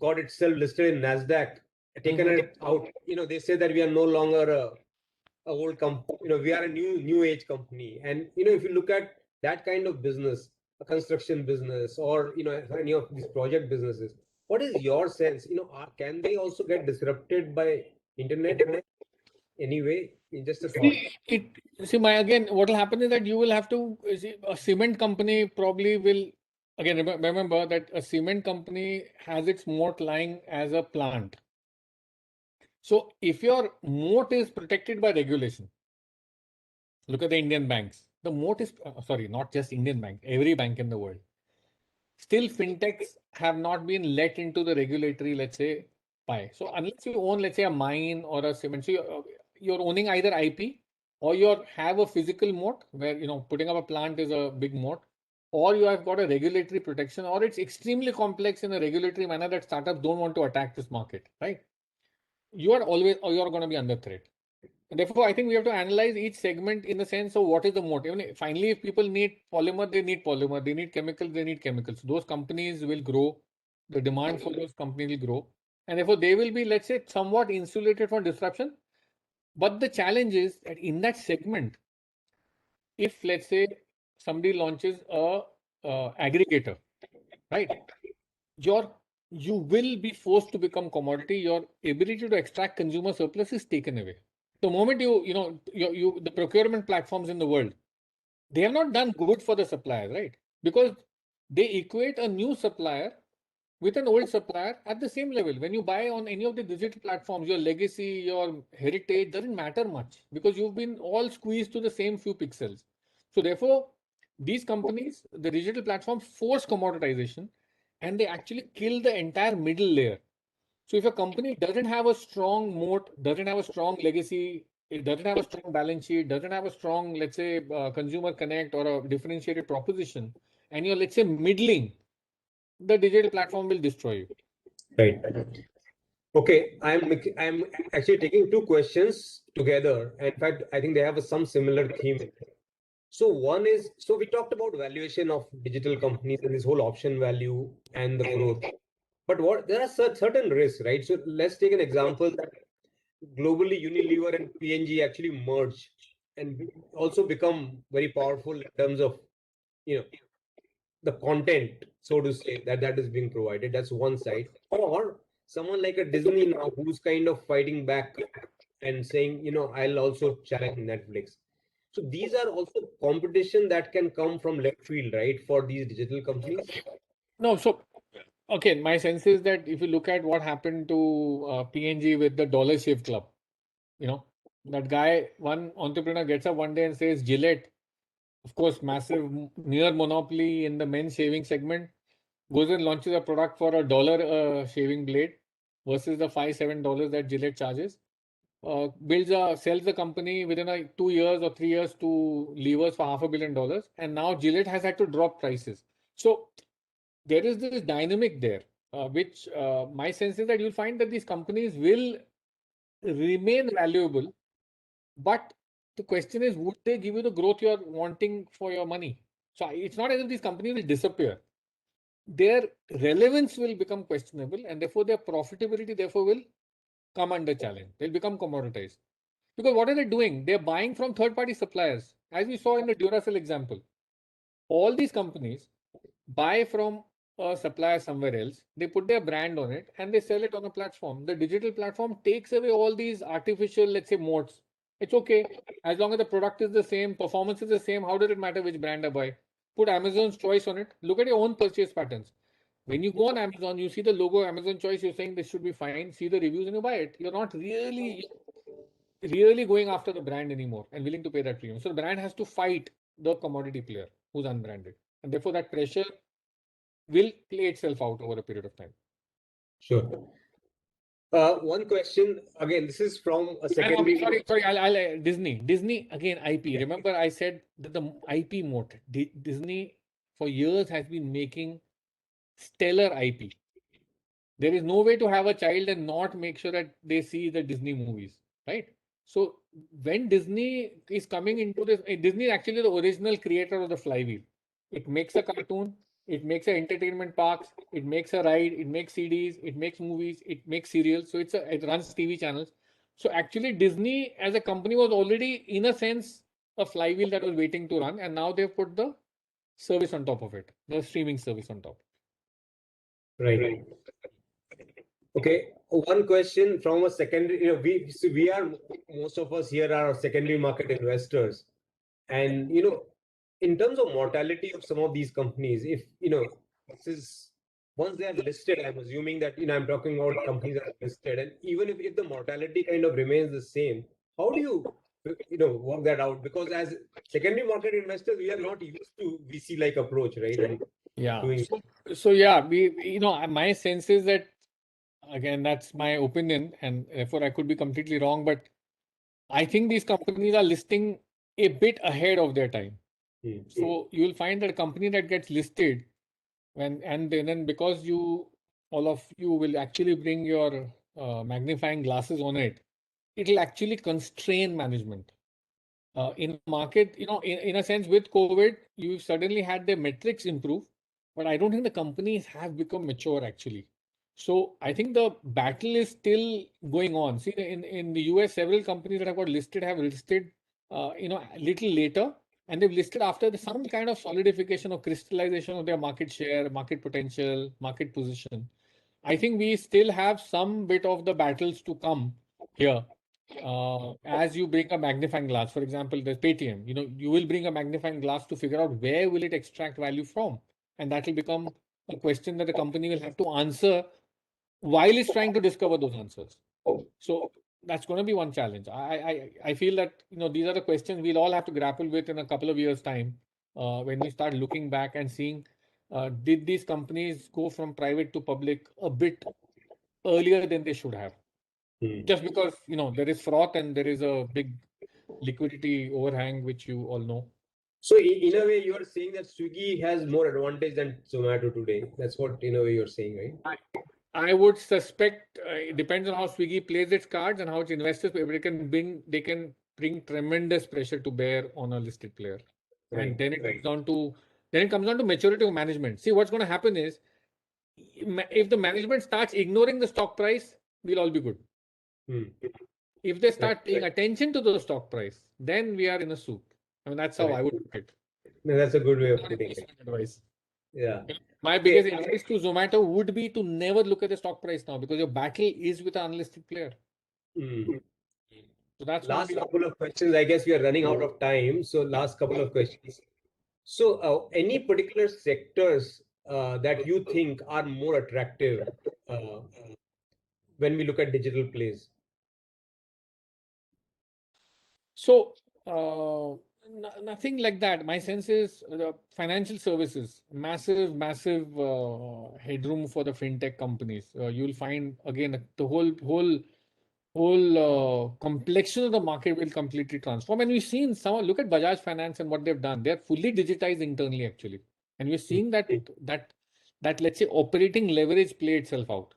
Speaker 1: got itself listed in Nasdaq, taken it out. They say that we are no longer a old company. We are a new age company. And if you look at that kind of business, a construction business, or any of these project businesses, what is your sense? Can they also get disrupted by internet anyway? In just a thought.
Speaker 2: Again, what will happen is that you will have to a cement company probably will again remember that a cement company has its moat lying as a plant. So if your moat is protected by regulation, look at the Indian banks. The moat is sorry, not just Indian bank, every bank in the world. Still, fintechs have not been let into the regulatory, let's say, pie. So unless you own, let's say, a mine or a cement, so you're owning either IP or you have a physical moat where putting up a plant is a big moat, or you have got a regulatory protection, or it's extremely complex in a regulatory manner that startups don't want to attack this market, right? You are always, or you're going to be under threat. Therefore, I think we have to analyze each segment in the sense of what is the moat. Finally, if people need polymer, they need polymer. They need chemicals, they need chemicals. Those companies will grow. The demand for those companies will grow. And therefore, they will be, let's say, somewhat insulated from disruption. But the challenge is that in that segment, if, let's say, somebody launches a aggregator, right? You will be forced to become commodity. Your ability to extract consumer surplus is taken away. The moment the procurement platforms in the world, they have not done good for the suppliers, right? Because they equate a new supplier with an old supplier at the same level. When you buy on any of the digital platforms, your legacy, your heritage doesn't matter much because you've been all squeezed to the same few pixels. So therefore, these companies, the digital platforms force commoditization and they actually kill the entire middle layer. So if a company doesn't have a strong moat, doesn't have a strong legacy, it doesn't have a strong balance sheet, doesn't have a strong, let's say, consumer connect or a differentiated proposition, and you're, let's say, middling, the digital platform will destroy you.
Speaker 1: Right. Okay, I'm actually taking two questions together. In fact, I think they have some similar theme. So one is, so we talked about valuation of digital companies and this whole option value and the growth. But there are certain risks, right? So let's take an example that globally Unilever and P&G actually merge and also become very powerful in terms of the content, so to say, that is being provided. That's one side. Or someone like a Disney now who's kind of fighting back and saying, I'll also challenge Netflix. So these are also competition that can come from left field, right, for these digital companies.
Speaker 2: No, so okay, my sense is that if you look at what happened to PNG with the Dollar Shave Club, that guy, one entrepreneur gets up one day and says, Gillette, of course, massive near monopoly in the men's shaving segment, goes and launches a product for $1 shaving blade versus the $5-7 that Gillette charges. Sells the company within 2 years or 3 years to levers for $500 million, and now Gillette has had to drop prices. So there is this dynamic there, which my sense is that you'll find that these companies will remain valuable, but the question is, would they give you the growth you're wanting for your money? So it's not as if these companies will disappear. Their relevance will become questionable, and therefore their profitability therefore will come under challenge. They'll become commoditized. Because what are they doing? They're buying from third-party suppliers. As we saw in the Duracell example, all these companies buy from a supplier somewhere else, they put their brand on it, and they sell it on a platform. The digital platform takes away all these artificial, let's say, moats. It's okay. As long as the product is the same, performance is the same, how does it matter which brand I buy? Put Amazon's choice on it. Look at your own purchase patterns. When you go on Amazon, you see the logo Amazon choice, you're saying this should be fine, see the reviews and you buy it. You're not really going after the brand anymore and willing to pay that premium. So the brand has to fight the commodity player who's unbranded. And therefore that pressure will play itself out over a period of time.
Speaker 1: Sure. One question again. This is from a secondary.
Speaker 2: Sorry. I'll Disney again. IP. Remember, I said that the IP moat. Disney for years has been making stellar IP. There is no way to have a child and not make sure that they see the Disney movies, right? So when Disney is coming into this, Disney is actually the original creator of the flywheel. It makes a cartoon, it makes an entertainment parks, it makes a ride, it makes CDs, it makes movies, it makes serials. So it runs TV channels. So actually, Disney as a company was already, in a sense, a flywheel that was waiting to run, and now they've put the service on top of it, the streaming service on top.
Speaker 1: Right. Okay. One question from a secondary. We are, most of us here are secondary market investors, and in terms of mortality of some of these companies, if this is once they are listed, I'm assuming that I'm talking about companies that are listed, and even if the mortality kind of remains the same, how do you work that out? Because as secondary market investors, we are not used to VC like approach, right? And
Speaker 2: Yeah.
Speaker 1: doing
Speaker 2: So yeah, my sense is that, again, that's my opinion, and therefore I could be completely wrong, but I think these companies are listing a bit ahead of their time. So you will find that a company that gets listed then because all of you will actually bring your magnifying glasses on it, it'll actually constrain management. In market, in a sense, with COVID, you suddenly had the metrics improve, but I don't think the companies have become mature actually. So I think the battle is still going on. See, in the US, several companies that have got listed have listed, a little later, and they've listed after some kind of solidification or crystallization of their market share, market potential, market position. I think we still have some bit of the battles to come here. As you bring a magnifying glass, for example, the Paytm, you will bring a magnifying glass to figure out where will it extract value from, and that will become a question that the company will have to answer while it's trying to discover those answers. So that's going to be one challenge. I feel that these are the questions we'll all have to grapple with in a couple of years' time, when we start looking back and seeing, did these companies go from private to public a bit earlier than they should have? Just because there is froth and there is a big liquidity overhang, which you all know.
Speaker 1: So in a way, you are saying that Swiggy has more advantage than Zomato today. That's what in a way you're saying, right?
Speaker 2: I would suspect it depends on how Swiggy plays its cards and how its investors, but they can bring tremendous pressure to bear on a listed player.
Speaker 1: Right.
Speaker 2: And then it comes down to maturity of management. See, what's going to happen is, if the management starts ignoring the stock price, we'll all be good. If they start paying attention to the stock price, then we are in a soup. I mean, that's how I would put it.
Speaker 1: No, that's a good way of putting it.
Speaker 2: Advice.
Speaker 1: Yeah.
Speaker 2: My biggest advice to Zomato would be to never look at the stock price now, because your battle is with an unlisted player. So that's
Speaker 1: last couple of questions. I guess we are running out of time. So last couple of questions. So any particular sectors that you think are more attractive uh, when we look at digital plays?
Speaker 2: So, nothing like that. My sense is the financial services, massive headroom for the fintech companies. You'll find again the whole complexion of the market will completely transform. And we've seen some. Look at Bajaj Finance and what they've done. They're fully digitized internally, actually, and we're seeing that let's say operating leverage play itself out.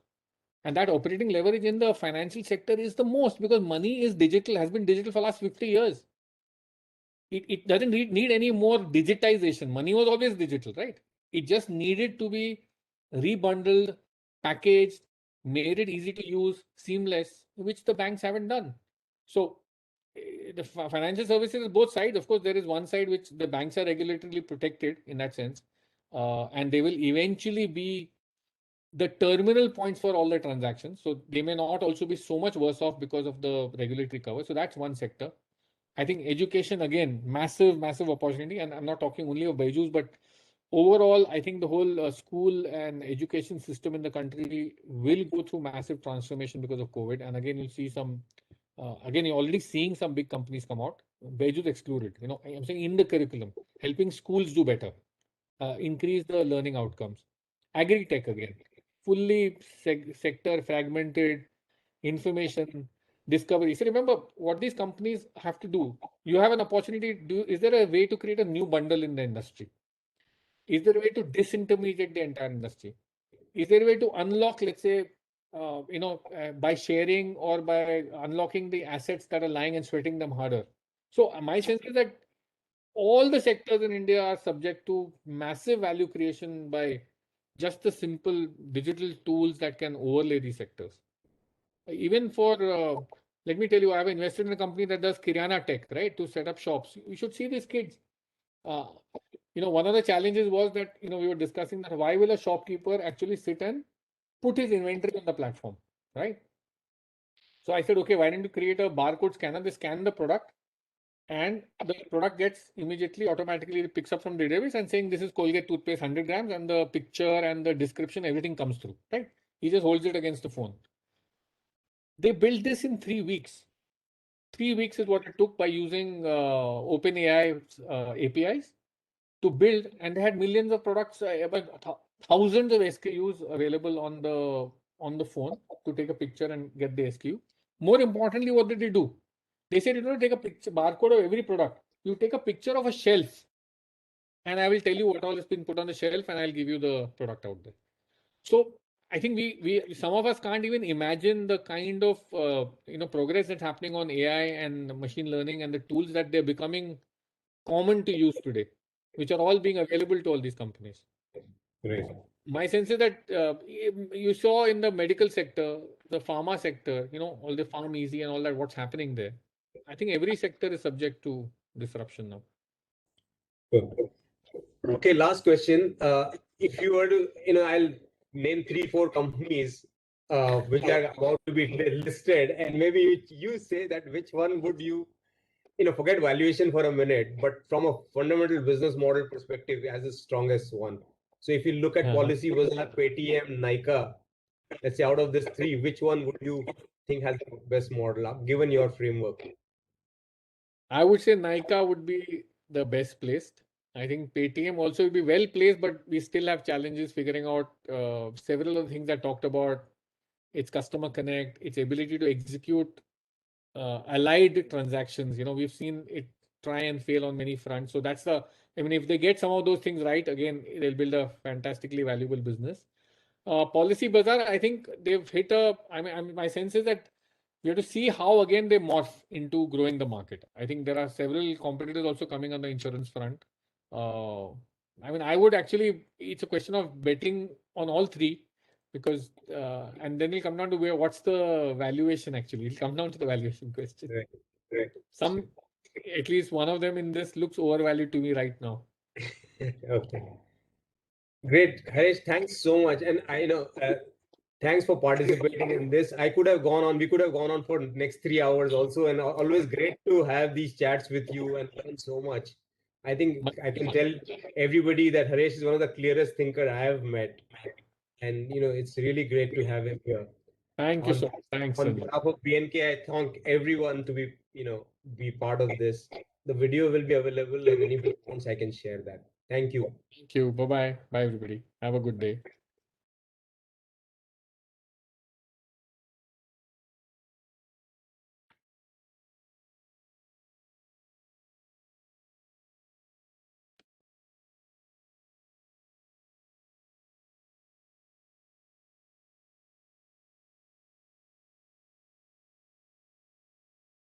Speaker 2: And that operating leverage in the financial sector is the most because money is digital, has been digital for the last 50 years. It doesn't need any more digitization. Money was always digital, right? It just needed to be rebundled, packaged, made it easy to use, seamless, which the banks haven't done. So the financial services is both sides. Of course, there is one side which the banks are regulatorily protected in that sense, and they will eventually be the terminal points for all the transactions. So they may not also be so much worse off because of the regulatory cover. So that's one sector. I think education, again, massive opportunity. And I'm not talking only of Byju's, but overall, I think the whole school and education system in the country will go through massive transformation because of COVID. And again, you'll see again, you're already seeing some big companies come out, Byju's excluded. I'm saying in the curriculum, helping schools do better, increase the learning outcomes. Agri-tech again, fully sector fragmented, information discovery. So remember what these companies have to do. You have an opportunity. Is there a way to create a new bundle in the industry? Is there a way to disintermediate the entire industry? Is there a way to unlock, let's say, by sharing or by unlocking the assets that are lying and sweating them harder? So my sense is that all the sectors in India are subject to massive value creation by just the simple digital tools that can overlay these sectors. Even let me tell you, I've invested in a company that does Kirana tech, right, to set up shops. You should see these kids. Uh, one of the challenges was that, we were discussing that why will a shopkeeper actually sit and put his inventory on the platform, right? So I said, okay, why don't you create a barcode scanner? They scan the product and the product gets immediately automatically picks up from the database and saying this is Colgate toothpaste 100 grams, and the picture and the description, everything comes through, right? He just holds it against the phone. They built this in 3 weeks. 3 weeks is what it took by using OpenAI APIs to build, and they had millions of products, about thousands of SKUs available on the phone to take a picture and get the SKU. More importantly, what did they do? They said, take a picture, barcode of every product. You take a picture of a shelf, and I will tell you what all has been put on the shelf, and I'll give you the product out there. So I think we some of us can't even imagine the kind of progress that's happening on AI and machine learning and the tools that they're becoming common to use today, which are all being available to all these companies.
Speaker 1: Right.
Speaker 2: My sense is that you saw in the medical sector, the pharma sector, all the PharmEasy and all that, what's happening there. I think every sector is subject to disruption now.
Speaker 1: Good. Okay, last question. If you were to, I'll name 3-4 companies which are about to be listed, and maybe you say that which one would you, forget valuation for a minute, but from a fundamental business model perspective, as the strongest one. So if you look at Policybazaar, Paytm, Nykaa, let's say out of this three, which one would you think has the best model, given your framework?
Speaker 2: I would say Nykaa would be the best placed. I think Paytm also will be well placed, but we still have challenges figuring out several of the things I talked about. Its customer connect, its ability to execute allied transactions. We've seen it try and fail on many fronts. So if they get some of those things right, again, they'll build a fantastically valuable business. Policybazaar, I think they've hit my sense is that we have to see how again they morph into growing the market. I think there are several competitors also coming on the insurance front. I would actually, it's a question of betting on all three because, and then it'll come down to what's the valuation actually. It'll come down to the valuation question.
Speaker 1: Right.
Speaker 2: At least one of them in this looks overvalued to me right now.
Speaker 1: Okay. Great. Haresh, thanks so much. And Thanks for participating in this. We could have gone on for next 3 hours also, and always great to have these chats with you and learn so much. I think I can tell everybody that Haresh is one of the clearest thinker I have met. And it's really great to have him here.
Speaker 2: Thank you so much. Thanks,
Speaker 1: On
Speaker 2: Sanjay.
Speaker 1: behalf of BNK, I thank everyone to be part of this. The video will be available, and anybody wants, I can share that. Thank you.
Speaker 2: Thank you. Bye-bye. Bye, everybody. Have a good day.